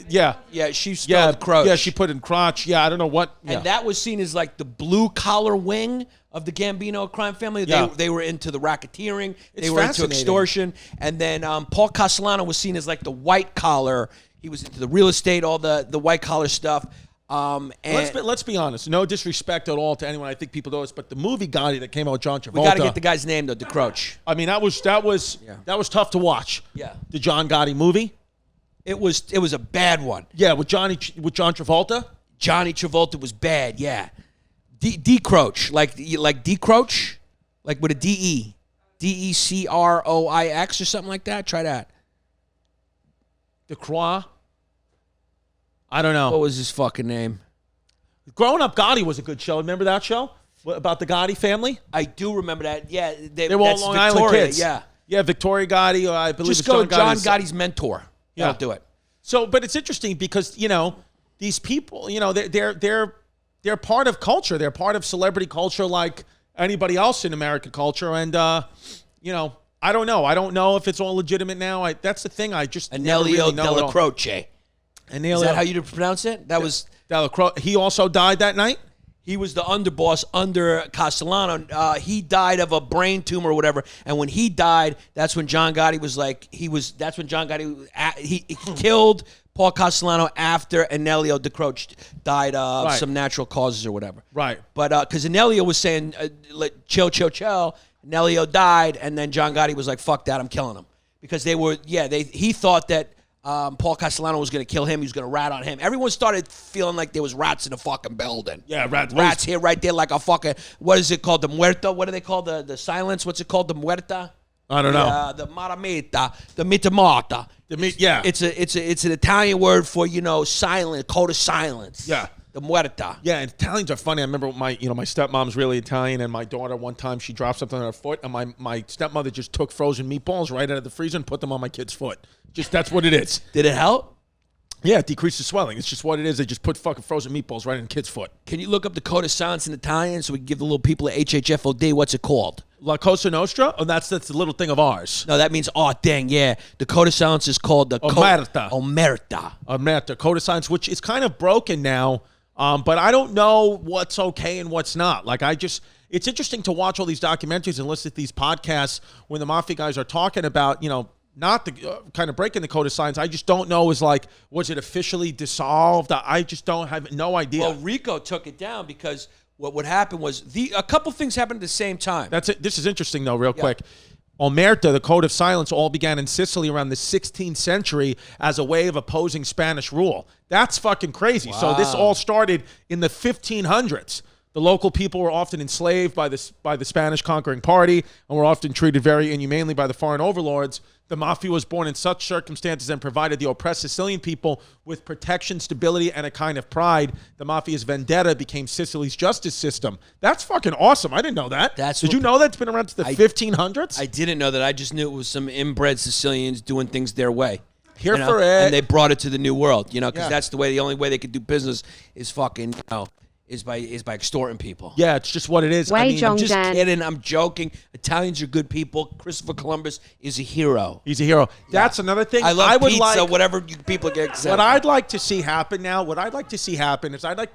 yeah,
yeah, she spelled Croce.
Yeah, she put in crotch. Yeah, I don't know what. Yeah.
And that was seen as like the blue collar wing of the Gambino crime family. They were into the racketeering. They were into extortion, and then Paul Castellano was seen as like the white collar. He was into the real estate, all the white collar stuff. And
let's be honest. No disrespect at all to anyone. I think people know this, but the movie Gotti that came out with John Travolta.
We got to get the guy's name though, the Croce.
I mean, that was tough to watch.
Yeah.
The John Gotti movie.
It was a bad one.
Yeah, with John Travolta.
Johnny Travolta was bad. Yeah. D Croce, like D Croce, like with a D-E. DECROIX or something like that. Try that.
The Croix. I don't know.
What was his fucking name?
Growing Up Gotti was a good show. Remember that show? About the Gotti family?
I do remember that. Yeah.
They were all Long Island kids.
Yeah.
Yeah, Victoria Gotti, I believe
just go John Gotti's mentor.
Yeah.
That'll do it.
So, but it's interesting because, you know, these people, you know, they're part of culture. They're part of celebrity culture like anybody else in American culture. And, you know, I don't know. I don't know if it's all legitimate now. That's the thing. I just never really know
Della Croce. Is that how you pronounce it? That was
Della Croce. He also died that night?
He was the underboss under Castellano. He died of a brain tumor or whatever. And when he died, that's when John Gotti was like, that's when John Gotti, he killed Paul Castellano after Agnello De Croce died of some natural causes or whatever.
Right.
But because Agnello was saying, chill. Agnello died, and then John Gotti was like, fuck that, I'm killing him. Because he thought that Paul Castellano was going to kill him. He was going to rat on him. Everyone started feeling like there was rats in the fucking building.
Yeah,
rats here, right there, like a fucking, what is it called? The muerta? What do they call the silence? What's it called? The muerta?
I don't know.
The maramita, the mitamata.
Yeah.
It's an Italian word for, silent, code of silence.
Yeah.
The muerta.
Yeah, and Italians are funny. I remember my stepmom's really Italian, and my daughter, one time she dropped something on her foot, and my stepmother just took frozen meatballs right out of the freezer and put them on my kid's foot. Just, that's what it is.
Did it help?
Yeah, it decreases swelling. It's just what it is. They just put fucking frozen meatballs right in the kid's foot.
Can you look up the code of silence in Italian so we can give the little people at HHFOD, what's it called?
La Cosa Nostra? Oh, that's the little thing of ours.
No, that means, yeah. The code of silence is called the
Omerta.
Omerta.
Code of silence, which is kind of broken now. But I don't know what's okay and what's not. Like, it's interesting to watch all these documentaries and listen to these podcasts when the Mafia guys are talking about, not the kind of breaking the code of silence. I just don't know. Was it officially dissolved? I just don't have no idea.
Well, Rico took it down because what happened was a couple things happened at the same time.
That's it. This is interesting though, real quick. Omerta, the code of silence, all began in Sicily around the 16th century as a way of opposing Spanish rule. That's fucking crazy. Wow. So this all started in the 1500s. The local people were often enslaved by the Spanish conquering party and were often treated very inhumanely by the foreign overlords. The Mafia was born in such circumstances and provided the oppressed Sicilian people with protection, stability, and a kind of pride. The Mafia's vendetta became Sicily's justice system. That's fucking awesome. I didn't know that. Did you know that's been around since the 1500s?
I didn't know that. I just knew it was some inbred Sicilians doing things their way.
For it.
And they brought it to the New World, because that's the only way they could do business is fucking, is by extorting people.
Yeah, it's just what it is.
I'm
just kidding. I'm joking. Italians are good people. Christopher Columbus is a hero.
He's a hero. That's another thing.
I love pizza, whatever people get excited.
What I'd like to see happen now, is I'd like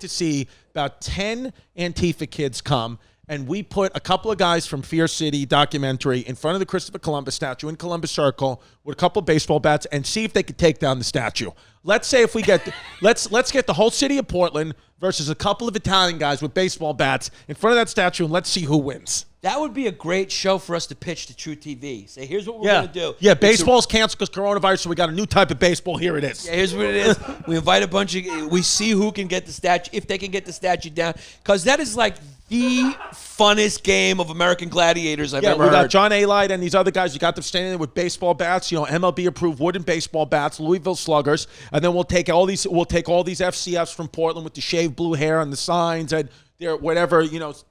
to see about 10 Antifa kids come and we put a couple of guys from Fear City documentary in front of the Christopher Columbus statue in Columbus Circle with a couple of baseball bats and see if they could take down the statue. Let's say if we get let's get the whole city of Portland versus a couple of Italian guys with baseball bats in front of that statue, and let's see who wins.
That would be a great show for us to pitch to True TV. Say, here's what we're going to do.
Yeah, baseball's canceled because coronavirus, so we got a new type of baseball. Here it is.
Yeah, here's what it is. We invite a bunch of, we see who can get the statue, if they can get the statue down. Because that is like the funnest game of American Gladiators I've ever heard.
We got John A-Light and these other guys. You got them standing there with baseball bats, MLB-approved wooden baseball bats, Louisville Sluggers, and then we'll take all these FCFs from Portland with the shaved blue hair and the signs and whatever,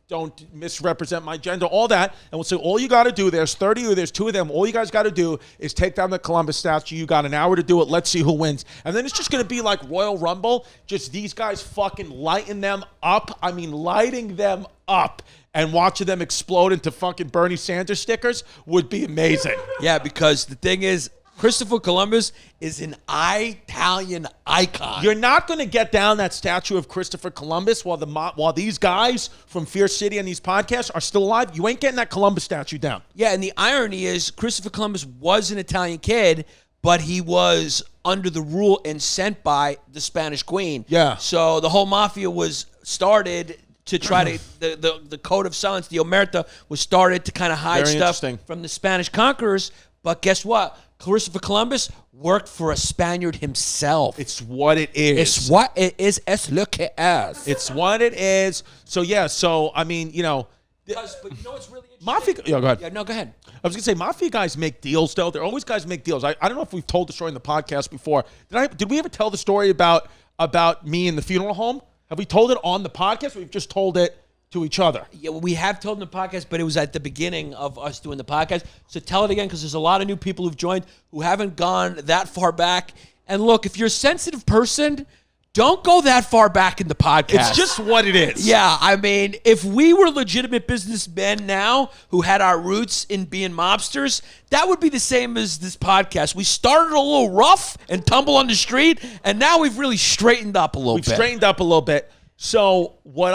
don't misrepresent my gender, all that. And we'll say, all you got to do, there's 30 or there's 2 of them, all you guys got to do is take down the Columbus statue. You got an hour to do it. Let's see who wins. And then it's just going to be like Royal Rumble, just these guys fucking lighting them up. I mean, lighting them up and watching them explode into fucking Bernie Sanders stickers would be amazing.
Yeah, because the thing is, Christopher Columbus is an Italian icon.
You're not going to get down that statue of Christopher Columbus while these guys from Fear City and these podcasts are still alive. You ain't getting that Columbus statue down.
Yeah, and the irony is Christopher Columbus was an Italian kid, but he was under the rule and sent by the Spanish Queen.
Yeah.
So the whole Mafia was started to try to, the code of silence, the omerta, was started to kind of hide
Very
stuff from the Spanish conquerors. But guess what? Christopher Columbus worked for a Spaniard himself.
It's what it is.
It's what it is. Es lo que es.
It's what it is. So, yeah. So, I mean,
But you know what's really interesting?
Mafia. Yeah, go ahead.
Yeah, no, go ahead.
I was going to say, Mafia guys make deals, though. They're always guys make deals. I don't know if we've told the story in the podcast before. Did we ever tell the story about me in the funeral home? Have we told it on the podcast? Or we've just told it to each other.
Yeah, we have told in the podcast, but it was at the beginning of us doing the podcast. So tell it again, because there's a lot of new people who've joined who haven't gone that far back. And look, if you're a sensitive person, don't go that far back in the podcast.
It's just what it is.
Yeah, I mean, if we were legitimate businessmen now who had our roots in being mobsters, that would be the same as this podcast. We started a little rough and tumble on the street, and now we've really straightened up a little bit.
We've straightened up a little bit. So when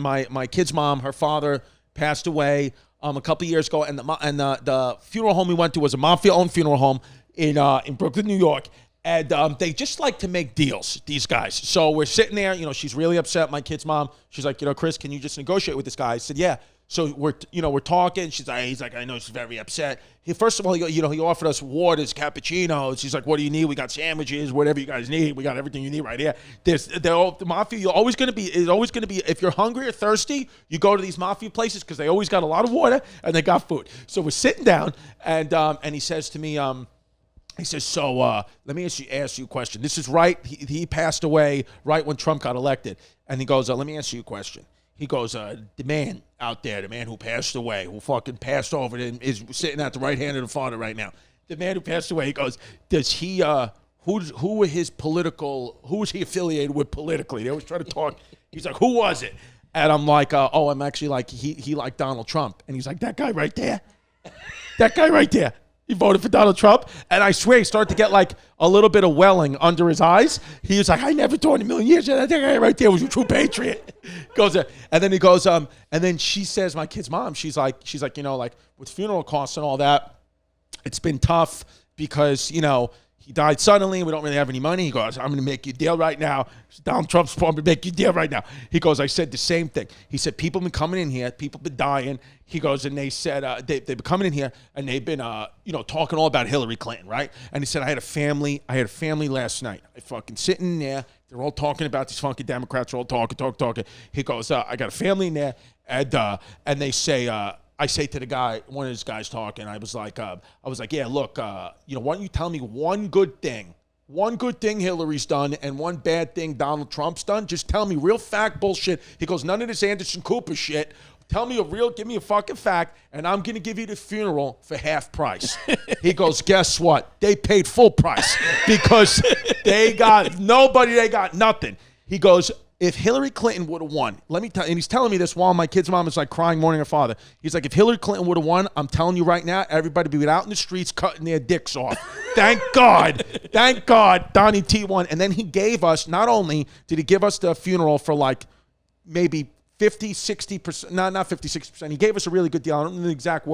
my kid's mom, her father passed away a couple of years ago, and the funeral home we went to was a Mafia-owned funeral home in Brooklyn, New York, and they just like to make deals, these guys. So we're sitting there, she's really upset. My kid's mom, she's like, Chris, can you just negotiate with this guy? I said, yeah. So we're talking. He's like, I know she's very upset. First of all, he offered us waters, cappuccinos. He's like, what do you need? We got sandwiches, whatever you guys need. We got everything you need right here. The Mafia, is always going to be, if you're hungry or thirsty, you go to these Mafia places because they always got a lot of water and they got food. So we're sitting down and he says to me, he says, so let me ask you a question. This is right. He passed away right when Trump got elected. And he goes, let me ask you a question. He goes, the man out there, the man who passed away, who fucking passed over and is sitting at the right hand of the Father right now. The man who passed away, he goes, does he, who was he affiliated with politically? They always try to talk. He's like, who was it? And I'm like, I'm actually like, he liked Donald Trump. And he's like, that guy right there? That guy right there. He voted for Donald Trump, and I swear he started to get like a little bit of welling under his eyes. He was like, I never thought in a million years that guy right there was a true patriot. And then he goes, and then she says, my kid's mom, she's like, like with funeral costs and all that, it's been tough because, he died suddenly. We don't really have any money. He goes, I'm going to make you a deal right now. Donald Trump's going to make you a deal right now. He goes, I said the same thing. He said, people been coming in here. People been dying. He goes, and they said, they've been coming in here, and they've been, talking all about Hillary Clinton, right? And he said, I had a family last night. I fucking sitting there. They're all talking about these funky Democrats. They're all talking. He goes, I got a family in there, and they say, I say to the guy, one of his guys talking, I was like, yeah, look, why don't you tell me one good thing Hillary's done and one bad thing Donald Trump's done? Just tell me real fact bullshit. He goes, none of this Anderson Cooper shit. Give me a fucking fact, and I'm going to give you the funeral for half price. He goes, guess what? They paid full price because they got nothing. He goes, if Hillary Clinton would have won, let me tell you, and he's telling me this while my kid's mom is like crying, mourning her father. He's like, if Hillary Clinton would have won, I'm telling you right now, everybody would be out in the streets cutting their dicks off. Thank God, Donnie T won. And then he gave us, not only did he give us the funeral for like maybe 50, 60%, not 50, 60%. He gave us a really good deal. I don't know the exact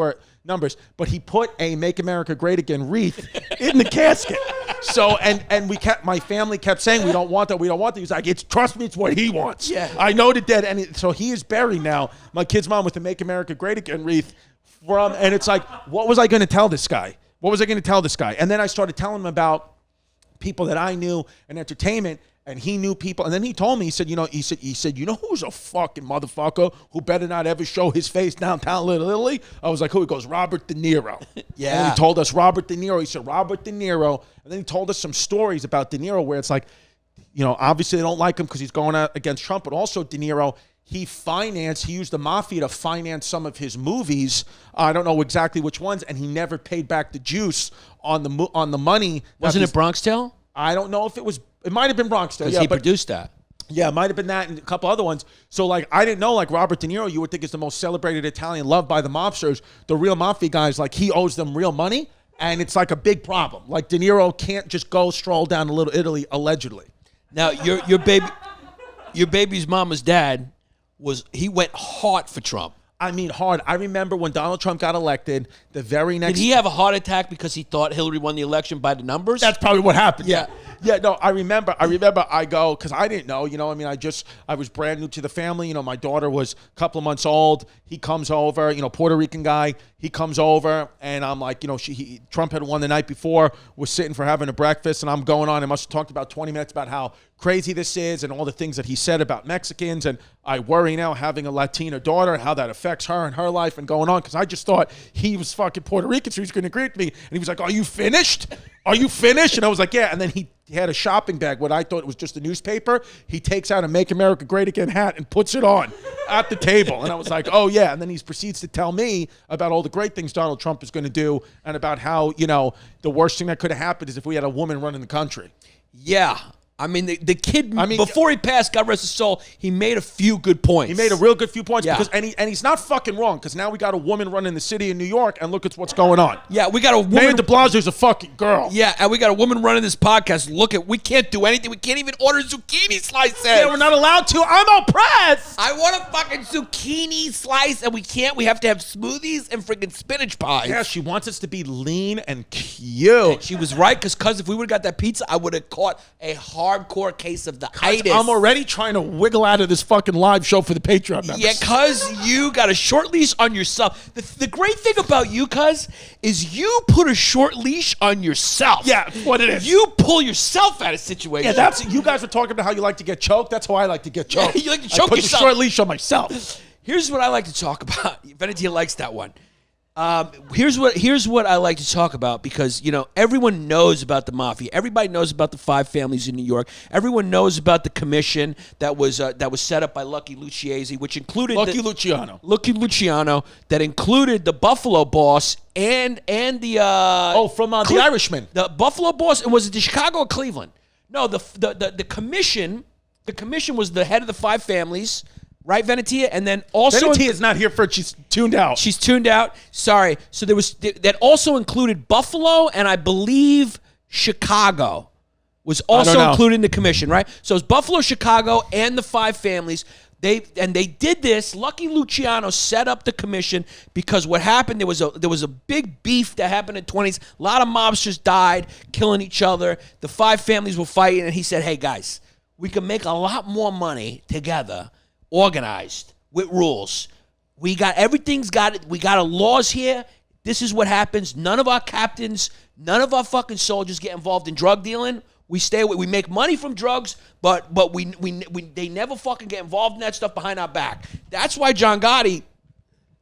numbers, but he put a Make America Great Again wreath in the casket. So, and my family kept saying, we don't want that. He's like, trust me, it's what he wants.
Yeah.
I know the dead. So he is buried now, my kid's mom, with the Make America Great Again wreath and it's like, what was I going to tell this guy? And then I started telling him about people that I knew in entertainment, and he knew people. And then he told me, he said, you know who's a fucking motherfucker who better not ever show his face downtown Little Italy? I was like, who? He goes, Robert De Niro.
Yeah.
And he told us Robert De Niro. He said, Robert De Niro. And then he told us some stories about De Niro where it's like, obviously they don't like him because he's going out against Trump, but also De Niro, he used the Mafia to finance some of his movies. I don't know exactly which ones, and he never paid back the juice on the money.
Wasn't it Bronx Tale?
I don't know if it was. It might have been Bronx Tale.
Because he produced that.
Yeah, it might have been that and a couple other ones. So, like, I didn't know, like, Robert De Niro, you would think is the most celebrated Italian, loved by the mobsters. The real Mafia guys, like, he owes them real money, and it's, like, a big problem. Like, De Niro can't just go stroll down to Little Italy, allegedly.
Now, your baby's mama's dad he went hard for Trump.
I mean, hard. I remember when Donald Trump got elected, the very next...
Did he have a heart attack because he thought Hillary won the election by the numbers?
That's probably what happened.
Yeah.
Yeah, no, I remember I go, because I didn't know, I was brand new to the family. My daughter was a couple of months old. He comes over, Puerto Rican guy. He comes over, and I'm like, Trump had won the night before, was sitting for having a breakfast, and I'm going on. I must have talked about 20 minutes about how crazy this is and all the things that he said about Mexicans. And I worry now, having a Latina daughter, how that affects her and her life and going on, because I just thought he was fucking Puerto Rican, so he's going to agree with me. And he was like, are you finished? And I was like, yeah. And then he had a shopping bag, what I thought was just a newspaper. He takes out a Make America Great Again hat and puts it on at the table. And I was like, oh, yeah. And then he proceeds to tell me about all the great things Donald Trump is going to do and about how, the worst thing that could have happened is if we had a woman running the country.
Yeah. I mean, the kid, before he passed, God rest his soul, he made a few good points.
He made a real good few points.
Yeah.
And he's not fucking wrong, because now we got a woman running the city of New York, and look at what's going on.
Yeah, we got a woman.
Mayor de Blasio's a fucking girl.
Yeah, and we got a woman running this podcast. We can't do anything. We can't even order zucchini slices.
Yeah, we're not allowed to. I'm oppressed.
I want a fucking zucchini slice, and we can't. We have to have smoothies and freaking spinach pies.
Yeah, she wants us to be lean and cute.
And she was right, because if we would have got that pizza, I would have caught a hardcore case of the itis.
I'm already trying to wiggle out of this fucking live show for the Patreon members.
Yeah, cuz you got a short leash on yourself. The great thing about you, cuz, is you put a short leash on yourself.
Yeah, that's what it is.
You pull yourself out of situations.
Yeah, you guys were talking about how you like to get choked. That's how I like to get choked.
Yeah, you like to choke
I put
yourself.
a short leash on myself.
Here's what I like to talk about. Venetia likes that one. Here's what I like to talk about, because everyone knows about the Mafia. Everybody knows about the 5 families in New York. Everyone knows about the commission that was set up by Lucky Luciese, which included
Lucky Luciano,
that included the Buffalo Boss and the
from the Irishman,
the Buffalo Boss. And was it the Chicago or Cleveland? No, the commission. The commission was the head of the 5 families. Right, Venetia? And then also...
Venetia's not here for it. She's tuned out.
She's tuned out. Sorry. So that also included Buffalo, and I believe Chicago was also included in the commission, right? So it's Buffalo, Chicago, and the 5 families. They did this. Lucky Luciano set up the commission because what happened, there was a big beef that happened in the 20s. A lot of mobsters died, killing each other. The 5 families were fighting, and he said, hey, guys, we can make a lot more money together, organized, with rules. We got everything's got it. We got our laws here. This is what happens. None of our captains, none of our fucking soldiers get involved in drug dealing. We stay away. We make money from drugs, but they never fucking get involved in that stuff behind our back. That's why John Gotti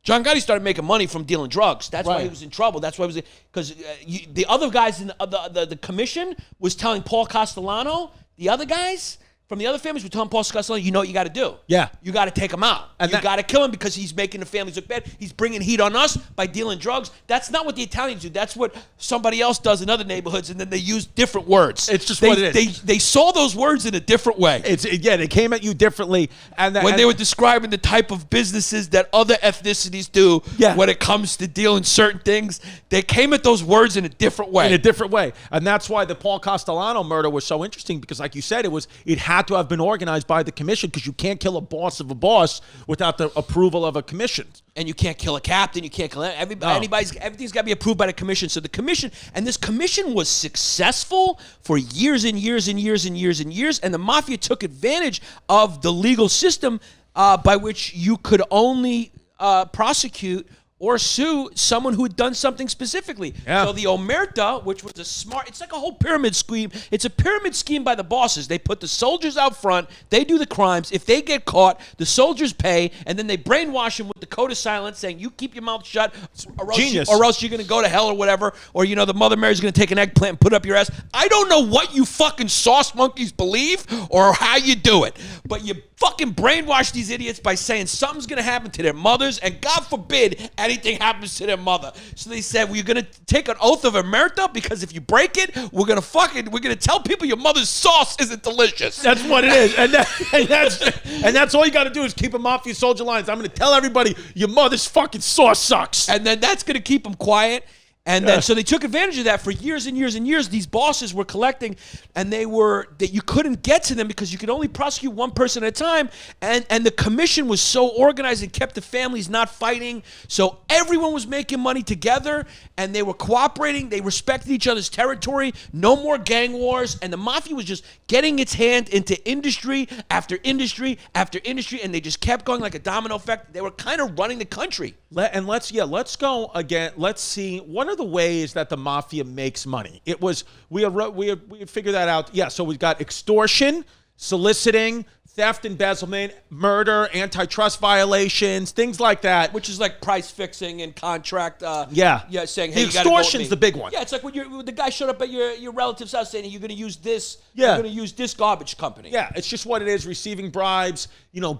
started making money from dealing drugs. That's why he was in trouble. That's why because the other guys in the commission was telling Paul Castellano, the other guys from the other families were telling Paul Castellano, you know what you got to do.
Yeah.
You got to take him out. And you got to kill him because he's making the families look bad. He's bringing heat on us by dealing drugs. That's not what the Italians do. That's what somebody else does in other neighborhoods, and then they use different words.
It's just what it is.
They saw those words in a different way.
They came at you differently.
When they were describing the type of businesses that other ethnicities do when it comes to dealing certain things, they came at those words in a different way.
And that's why the Paul Castellano murder was so interesting, because like you said, it had had to have been organized by the commission because you can't kill a boss of a boss without the approval of a commission.
And you can't kill a captain. You can't kill everybody.
No.
Everything's got to be approved by the commission. So the commission, and this commission was successful for years and years and years and years and years. And the mafia took advantage of the legal system by which you could only prosecute or sue someone who had done something specifically.
Yeah.
So the omerta, which was it's like a whole pyramid scheme. It's a pyramid scheme by the bosses. They put the soldiers out front. They do the crimes. If they get caught, the soldiers pay, and then they brainwash them with the code of silence saying, you keep your mouth shut, or else you're going to go to hell or whatever, or, the Mother Mary's going to take an eggplant and put up your ass. I don't know what you fucking sauce monkeys believe or how you do it, but you fucking brainwash these idiots by saying something's going to happen to their mothers, and God forbid anything happens to their mother. So they said, well, you're going to take an oath of omerta, because if you break it, we're going to tell people your mother's sauce isn't delicious.
That's what it is. And that's all you got to do is keep a mafia soldier lines. I'm going to tell everybody your mother's fucking sauce sucks.
And then that's going to keep them quiet. And then, so they took advantage of that for years and years and years. These bosses were collecting, and that you couldn't get to them because you could only prosecute one person at a time. And the commission was so organized and kept the families not fighting. So everyone was making money together, and they were cooperating. They respected each other's territory. No more gang wars. And the mafia was just getting its hand into industry after industry after industry, and they just kept going like a domino effect. They were kind of running the country.
Let's go again. Let's see, what are the ways that the mafia makes money? We had figured that out. Yeah, so we've got extortion, soliciting, theft, embezzlement, murder, antitrust violations, things like that.
Which is like price fixing and contract.
Yeah,
saying, hey,
the extortion's the big one.
Yeah, it's like when the guy showed up at your relative's house saying, you're going to use this.
Yeah.
You're going to use this garbage company.
Yeah, it's just what it is. Receiving bribes,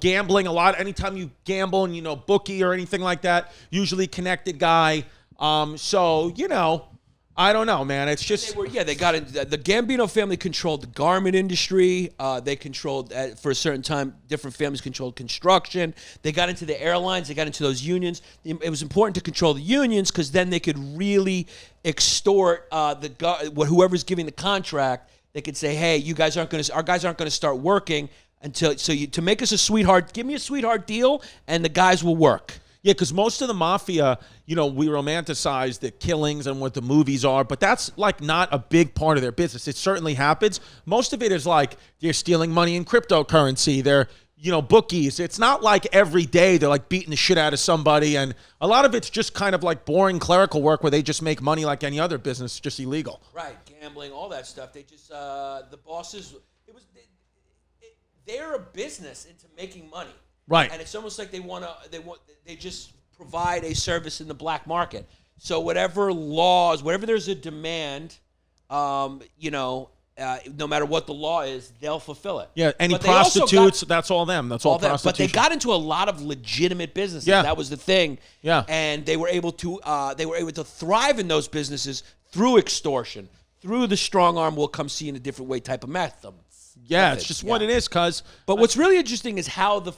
gambling a lot. Anytime you gamble and bookie or anything like that, usually connected guy. I don't know, man. It's just
they got it. The Gambino family controlled the garment industry. They controlled for a certain time. Different families controlled construction. They got into the airlines. They got into those unions. It was important to control the unions because then they could really extort whoever's giving the contract. They could say, "Hey, our guys aren't going to start working to make us a sweetheart. Give me a sweetheart deal, and the guys will work."
Yeah, because most of the mafia, we romanticize the killings and what the movies are, but that's like not a big part of their business. It certainly happens. Most of it is like they're stealing money in cryptocurrency. They're, bookies. It's not like every day they're like beating the shit out of somebody. And a lot of it's just kind of like boring clerical work where they just make money like any other business, just illegal.
Right, gambling, all that stuff. They just, the bosses, they're a business into making money.
Right.
And it's almost like they just provide a service in the black market. So whatever there's a demand, no matter what the law is, they'll fulfill it.
Yeah, any prostitutes, that's all them. That's all prostitution.
But they got into a lot of legitimate businesses.
Yeah.
That was the thing.
Yeah.
And they were able to thrive in those businesses through extortion, through the strong arm will come see in a different way type of method.
Yeah, it's just what it is, cuz.
But what's really interesting is how the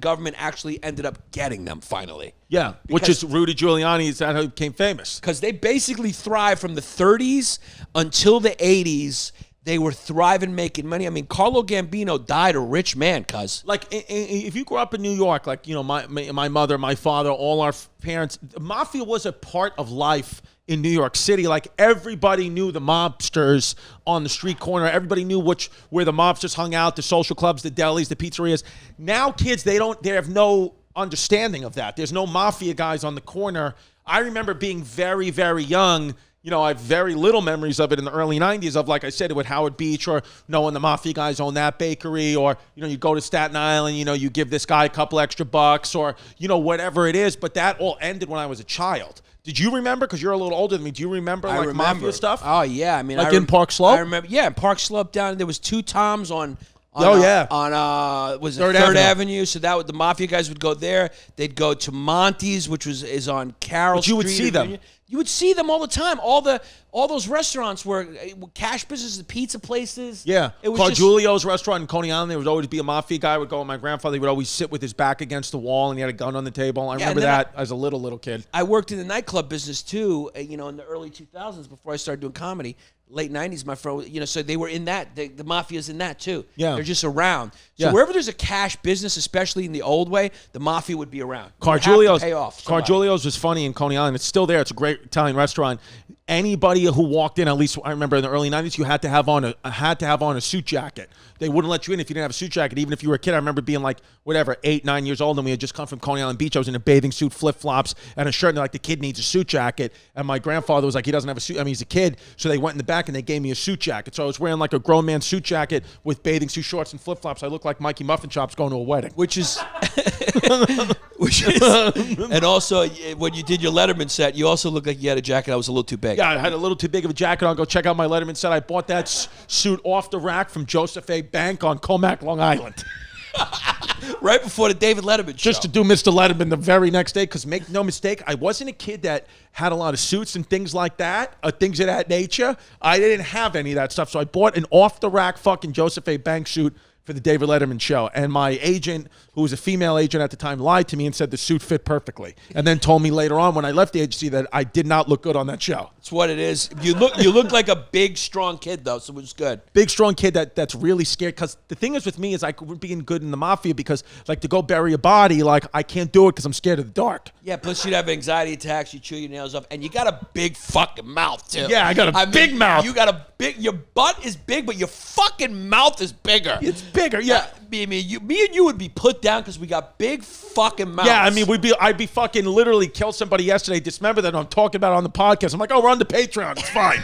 government actually ended up getting them finally.
Yeah, which is Rudy Giuliani is how he became famous.
Because they basically thrived from the 30s until the 80s. They were thriving, making money. I mean, Carlo Gambino died a rich man, cuz.
Like, if you grew up in New York, like, my mother, my father, all our parents, the mafia was a part of life in New York City. Like, everybody knew the mobsters on the street corner. Everybody knew where the mobsters hung out, the social clubs, the delis, the pizzerias. Now kids, they have no understanding of that. There's no mafia guys on the corner. I remember being very, very young. I have very little memories of it in the early 90s of, like I said, with Howard Beach or knowing the mafia guys own that bakery, or, you go to Staten Island, you give this guy a couple extra bucks, or, whatever it is. But that all ended when I was a child. Did you remember? Because you're a little older than me. Do you remember mafia stuff?
Oh, yeah. I mean,
in Park Slope?
I remember. Yeah, in Park Slope down. There was 2 Toms on was it
Third
Third
Avenue.
Avenue. So the mafia guys would go there. They'd go to Monty's, which is on Carroll Street.
You would see them.
You would see them all the time. All those restaurants were cash businesses, pizza places.
Yeah.
It was
Julio's restaurant in Coney Island, there would always be a mafia guy would go, and my grandfather would always sit with his back against the wall, and he had a gun on the table. I remember that as a little kid.
I worked in the nightclub business too, in the early 2000s before I started doing comedy.
late 90s, my friend, you know, so they were in that. The Mafia's in that too.
Yeah.
They're just around. So
Yeah.
wherever there's a cash business, especially in the old way, the Mafia would be around.
Cargiulio's was funny in Coney Island. It's still there. It's a great Italian restaurant. Anybody who walked in, at least I remember in the early 90s, you had to have on a suit jacket. They wouldn't let you in if you didn't have a suit jacket, even if you were a kid. I remember being like, 8, 9 years old, and we had just come from Coney Island Beach. I was in a bathing suit, flip-flops, and a shirt, and they're like, the kid needs a suit jacket. And my grandfather was like, he doesn't have a suit. I mean, he's a kid. So they went in the back, and they gave me a suit jacket. So I was wearing like a grown man suit jacket with bathing suit shorts and flip-flops. I looked like Mikey Muffin Chops going to a wedding.
Which is, and also when you did your Letterman set, you also looked like you had a jacket that was a little too big.
Yeah, I had a little too big of a jacket on. Go check out my Letterman set. I bought that suit off the rack from Joseph A. Bank on Comac, Long Island.
Right before the David Letterman show.
Just to do Mr. Letterman the very next day, because make no mistake, I wasn't a kid that had a lot of suits and things like that, things of that nature. I didn't have any of that stuff, so I bought an off-the-rack fucking Joseph A. Bank suit for the David Letterman show. And my agent, who was a female agent at the time, lied to me and said the suit fit perfectly. And then told me later on when I left the agency that I did not look good on that show.
That's what it is. You look like a big, strong kid, though, so it was good.
Big, strong kid that's really scared. Because the thing is with me is I could be good in the Mafia because, like, to go bury a body, like, I can't do it because I'm scared of the dark.
Yeah, plus you'd have anxiety attacks, you chew your nails off, and you got a big fucking mouth, too.
Yeah, I got a big mouth.
You got your butt is big, but your fucking mouth is bigger.
It's bigger, yeah.
Me and you would be put down because we got big fucking mouths.
Yeah, I mean, I'd be fucking literally killed somebody yesterday. Dismember that I'm talking about it on the podcast. I'm like, oh, we're on the Patreon. It's fine.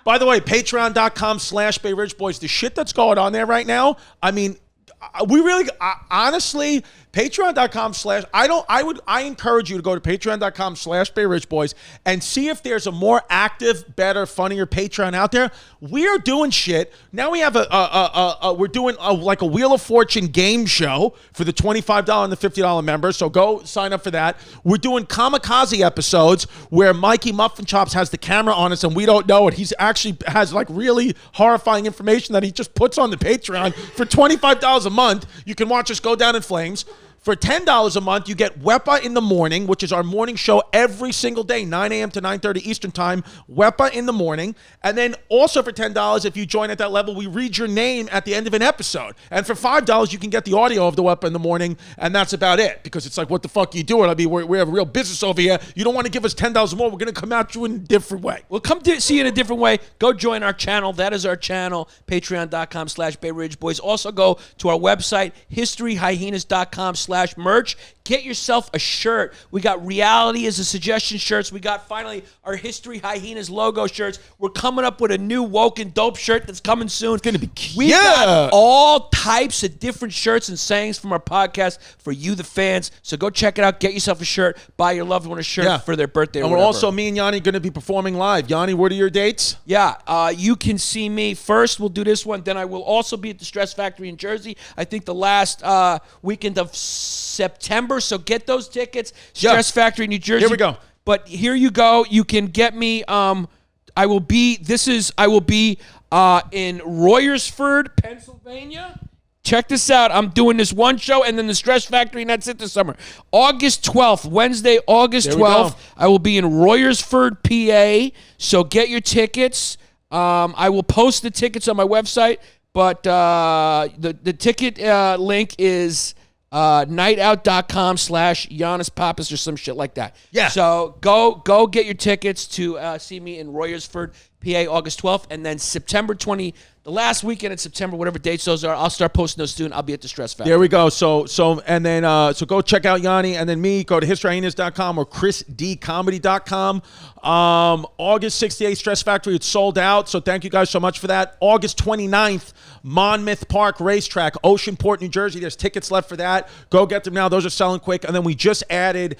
By the way, patreon.com/Bay Ridge Boys. The shit that's going on there right now, I mean, honestly, patreon.com/ I encourage you to go to patreon.com/Bay Ridge Boys and see if there's a more active, better, funnier Patreon out there. We are doing shit. Now we have we're doing like a Wheel of Fortune game show for the $25 and the $50 members. So go sign up for that. We're doing kamikaze episodes where Mikey Muffin Chops has the camera on us and we don't know it. He's actually has like really horrifying information that he just puts on the Patreon for $25 a month. You can watch us go down in flames. For $10 a month, you get Wepa in the Morning, which is our morning show every single day, 9 a.m. to 9:30 Eastern Time, Wepa in the Morning. And then also for $10, if you join at that level, we read your name at the end of an episode. And for $5, you can get the audio of the Wepa in the Morning, and that's about it. Because it's like, what the fuck are you doing? I mean, we have a real business over here. You don't want to give us $10 more. We're going to come at you in a different way.
We'll come see you in a different way. Go join our channel. That is our channel, patreon.com/Bay Ridge Boys. Also go to our website, historyhyenas.com/merch. Get yourself a shirt. We got reality as a suggestion shirts. We got finally our History Hyenas logo shirts. We're coming up with a new woke and dope shirt that's coming soon. It's
gonna be cute.
We got all types of different shirts and sayings from our podcast for you, the fans. So go check it out. Get yourself a shirt. Buy your loved one a shirt for their birthday.
And
or
we're
whatever.
also, me and Yanni, going to be performing live. Yanni, what are your dates?
Yeah, you can see me first. We'll do this one. Then I will also be at the Stress Factory in Jersey. I think the last weekend of September. So get those tickets. Stress Factory, New Jersey.
Here we go.
But here you go. You can get me. I will be in Royersford, Pennsylvania. Check this out. I'm doing this one show and then the Stress Factory, and that's it this summer. August 12th, Wednesday, August 12th, I will be in Royersford, PA. So get your tickets. I will post the tickets on my website, but the ticket link is nightout.com/Yannis Pappas or some shit like that.
Yeah.
So go get your tickets to see me in Royersford, PA, August 12th, and then September 20, the last weekend in September, whatever dates those are, I'll start posting those soon. I'll be at the Stress Factory.
There we go. So go check out Yanni and then me. Go to historyhyenas.com or chrisdcomedy.com. August 68th, Stress Factory. It's sold out. So thank you guys so much for that. August 29th, Monmouth Park Racetrack, Oceanport, New Jersey. There's tickets left for that. Go get them now. Those are selling quick. And then we just added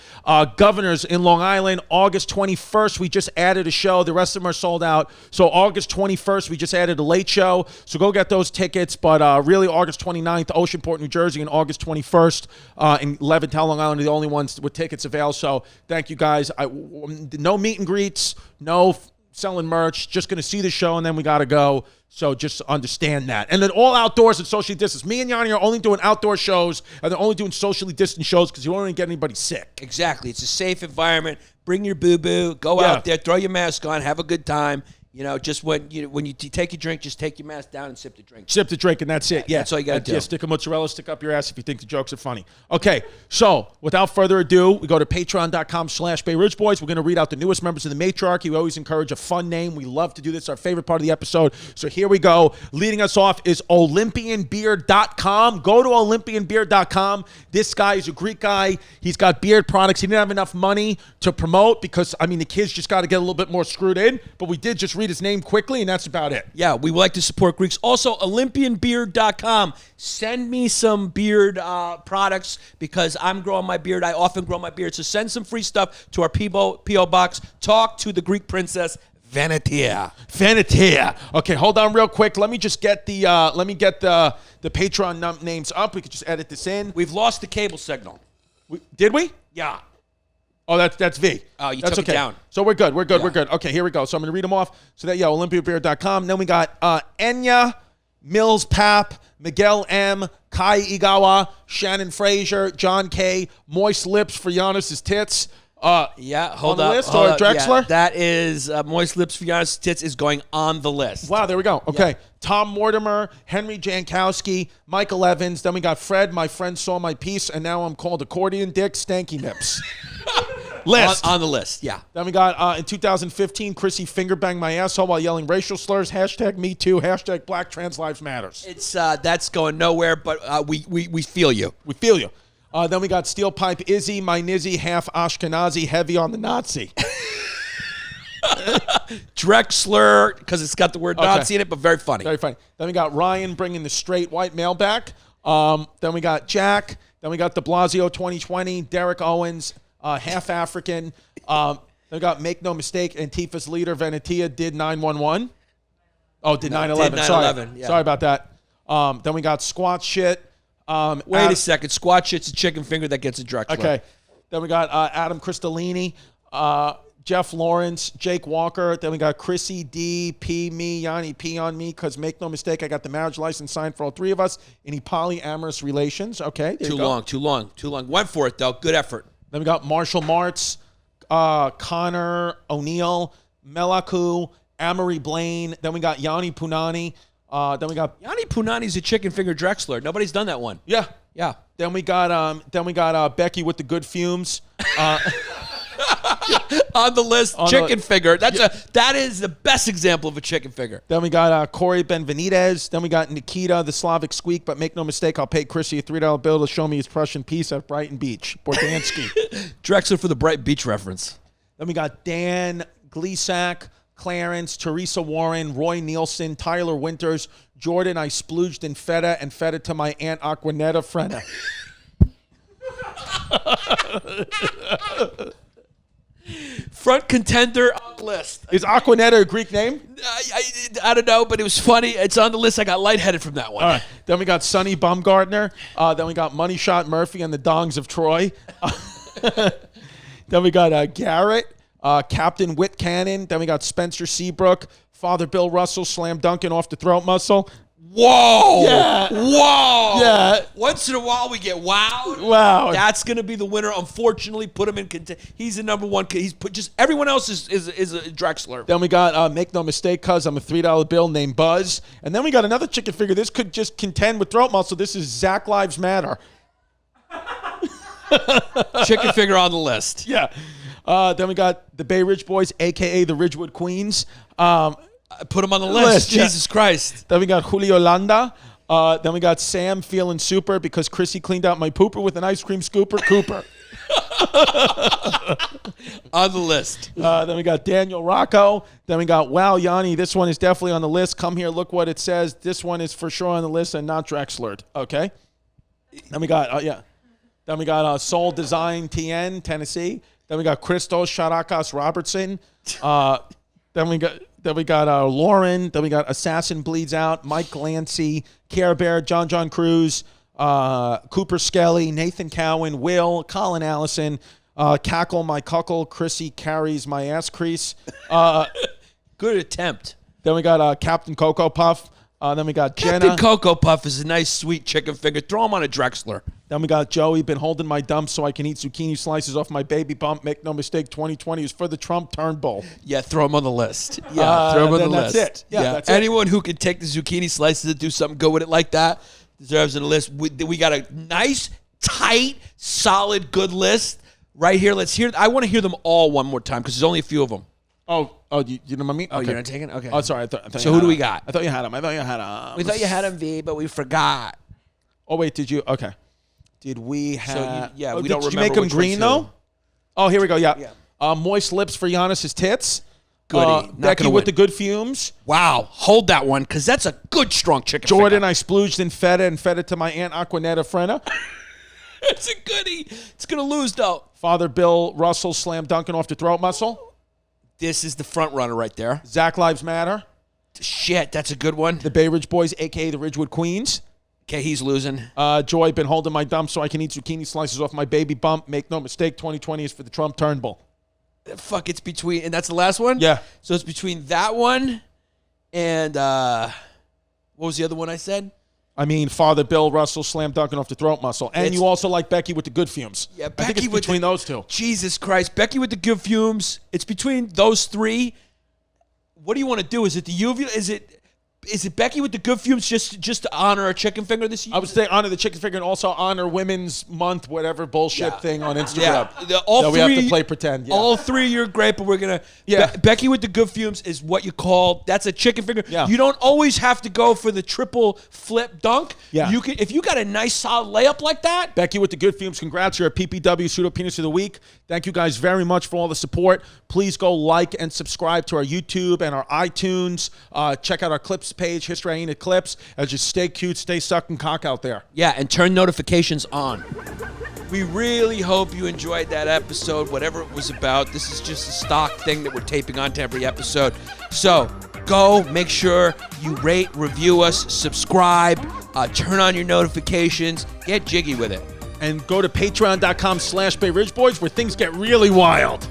Governors in Long Island. August 21st, we just added a show. The rest of them are sold out. So August 21st, we just added a late show. So go get those tickets. But really, August 29th, Oceanport, New Jersey, and August 21st in Levittown, Long Island are the only ones with tickets available. So thank you guys. No meet and greets, no selling merch. Just going to see the show, and then we got to go. So just understand that. And then all outdoors and socially distanced. Me and Yanni are only doing outdoor shows, and they're only doing socially distant shows because you don't want to get anybody sick.
Exactly. It's a safe environment. bring your boo-boo, go
Yeah.
out there, throw your mask on, have a good time. You know, just when you take your drink, just take your mask down and sip the drink.
Sip the drink, and that's it. Yeah,
That's all you gotta do.
Yeah, stick a mozzarella stick up your ass if you think the jokes are funny. Okay, so without further ado, we go to patreon.com/BayRidgeBoys. We're going to read out the newest members of the matriarchy. We always encourage a fun name. We love to do this. Our favorite part of the episode. So here we go. Leading us off is OlympianBeard.com. Go to OlympianBeard.com. This guy is a Greek guy. He's got beard products. He didn't have enough money to promote because, I mean, the kids just got to get a little bit more screwed in. But we did just read his name quickly, and that's about it.
Yeah, we like to support Greeks. Also, OlympianBeard.com. Send me some beard products because I'm growing my beard. I often grow my beard. So send some free stuff to our P.O. box. Talk to the Greek princess, Vanatia.
Okay, hold on real quick. Let me just get the Patreon names up. We could just edit this in.
We've lost the cable signal.
Did we?
Yeah.
Oh, that's V.
Oh, you
that's
took it down.
So we're good. We're good. Okay, here we go. So I'm going to read them off. So that, OlympiaBeer.com. Then we got Enya, Mills Pap, Miguel M, Kai Igawa, Shannon Frazier, John K, Moist Lips for Yannis's tits.
Yeah, hold
on
up.
the list, or Drexler?
Yeah, that is Moist Lips for Yannis' tits is going on the list.
Wow, there we go. Okay.
Yeah.
Tom Mortimer, Henry Jankowski, Michael Evans. Then we got Fred, my friend saw my piece, and now I'm called Accordion Dick Stanky Nips. List.
On the list, yeah.
Then we got, in 2015, Chrissy fingerbanged my asshole while yelling racial slurs, #MeToo, #Black Trans Lives Matters.
It's that's going nowhere, but we feel you.
We feel you. Then we got Steel Pipe Izzy, my Nizzy, half Ashkenazi, heavy on the Nazi.
Drexler, because it's got the word Nazi in it, but very funny.
Very funny. Then we got Ryan bringing the straight white male back. Then we got Jack. Then we got de Blasio 2020, Derek Owens, half African. Then we got Make No Mistake, Antifa's leader, Venetia, did 911. Oh, did 9/11.
Did 9/11,
Sorry.
yeah.
Sorry about that. Then we got Squat Shit.
Wait a second. Squat Shit's a chicken finger that gets a Drexler.
Okay. Then we got Adam Cristallini, Jeff Lawrence, Jake Walker. Then we got Chrissy D, P, me, Yanni, P on me, because make no mistake, I got the marriage license signed for all three of us. Any polyamorous relations. Okay. There
Too
you go.
long. Went for it, though. Good effort.
Then we got Marshall Martz, Connor O'Neill, Melaku, Amory Blaine. Then we got Yanni Punani. Then we got
Yanni Punani's a chicken finger Drexler. Nobody's done that one.
yeah.
Yeah.
Then we got Becky with the good fumes.
On the list, chicken
the-
finger. That is the best example of a chicken finger.
Then we got Corey Benvenidez. Then we got Nikita, the Slavic squeak. But make no mistake, I'll pay Chrissy a $3 bill to show me his Prussian piece at Brighton Beach. Bordansky.
Drexler for the Bright Beach reference.
Then we got Dan Gleasack, Clarence, Teresa Warren, Roy Nielsen, Tyler Winters, Jordan. I splooged in feta and fed it to my Aunt Aquanetta Frena.
Front contender on the list.
Is Aquanetta a Greek name?
I don't know, but it was funny. It's on the list. I got lightheaded from that one.
All right. Then we got Sonny Baumgartner. Then we got Money Shot Murphy and the Dongs of Troy. Then we got Garrett, Captain Whit Cannon. Then we got Spencer Seabrook, Father Bill Russell, Slam Duncan off the throat muscle.
Whoa!
Yeah.
Whoa!
Yeah.
Once in a while we get wowed.
Wow.
That's gonna be the winner. Unfortunately, put him in. He's the number one. He's put just everyone else is a Drexler.
Then we got Make No Mistake, cuz I'm a $3 bill named Buzz. And then we got another chicken figure. This could just contend with throat muscle. This is Zach Lives Matter.
Chicken figure on the list.
Yeah. Then we got the Bay Ridge Boys, a.k.a. the Ridgewood Queens.
Put him on the list.
Yeah.
Jesus Christ.
Then we got Julio Landa. Then we got Sam feeling super because Chrissy cleaned out my pooper with an ice cream scooper. Cooper.
On the list.
Then we got Daniel Rocco. Then we got Wow Yanni. This one is definitely on the list. Come here, look what it says. This one is for sure on the list and not Drexler. Okay. Then we got Then we got Soul Design TN Tennessee. Then we got Christos Sharakas Robertson. Then we got Lauren. Then we got Assassin Bleeds Out, Mike Glancy, Care Bear, John Cruz, Cooper Skelly, Nathan Cowan, Will, Colin Allison, Cackle My Cuckle, Chrissy Carries My Ass Crease.
Good attempt.
Then we got Captain Cocoa Puff. Then we got Jenna.
Captain Cocoa Puff is a nice, sweet chicken finger. Throw him on a Drexler.
Then we got Joey, been holding my dump so I can eat zucchini slices off my baby bump. Make no mistake, 2020 is for the Trump Turnbull.
Yeah, throw him on the list. Yeah, throw him on the
then
list.
that's it. Yeah, that's it.
Anyone who can take the zucchini slices and do something good with it like that deserves a list. We got a nice, tight, solid, good list right here. Let's hear. I want to hear them all one more time because there's only a few of them.
Oh, you know what I mean?
Oh,
Okay.
you're not taking? Okay.
Oh, sorry. I thought
So
you
who
had
do we
him.
got?
I thought you had him.
We thought you had him, V, but we forgot.
Oh, wait, did you? Okay. Did we have?
we don't
Did you
remember
make them
which
green,
one's who.
though? Oh, here we go. Yeah. Moist lips for Giannis's tits.
Goody. Not
Becky
gonna
with
win.
the good fumes.
Wow, hold that one because that's a good strong chicken.
Jordan,
finger.
I splooged and fed it to my Aunt Aquanetta Frenna.
It's a goodie. It's gonna lose though.
Father Bill Russell slam dunking off the throat muscle.
This is the front runner right there.
Zach Lives Matter.
Shit, that's a good one.
The Bay Ridge Boys, a.k.a. the Ridgewood Queens.
Okay, he's losing.
Joy, been holding my dump so I can eat zucchini slices off my baby bump. Make no mistake, 2020 is for the Trump Turnbull.
Fuck, it's between, and that's the last one?
Yeah.
So it's between that one and, what was the other one I said?
I mean, Father Bill Russell slam dunking off the throat muscle. And
It's-
you also like Becky with the good fumes.
Yeah,
I think
Becky
it's
with
between
the-
those two.
Jesus Christ. Becky with the good fumes. It's between those three. What do you want to do? Is it the uvula? Is it Becky with the good fumes just to honor a chicken finger this year?
I would say honor the chicken finger and also honor Women's Month, whatever bullshit
Yeah.
thing on Instagram.
Yeah, all
that we
three,
have to play pretend. Yeah.
All three, you're great, but we're gonna.
Yeah.
Becky with the good fumes is what you call. That's a chicken finger.
Yeah.
You don't always have to go for the triple flip dunk.
Yeah.
You can if you got a nice solid layup like that.
Becky with the good fumes, congrats. You're a PPW Pseudo Penis of the Week. Thank you guys very much for all the support. Please go like and subscribe to our YouTube and our iTunes. Check out our clips page, History Hyena Clips. Just stay cute, stay sucking cock out there.
Yeah, and turn notifications on. We really hope you enjoyed that episode, whatever it was about. This is just a stock thing that we're taping onto every episode. So go make sure you rate, review us, subscribe, turn on your notifications, get jiggy with it.
And go to patreon.com/Bay Ridge Boys where things get really wild.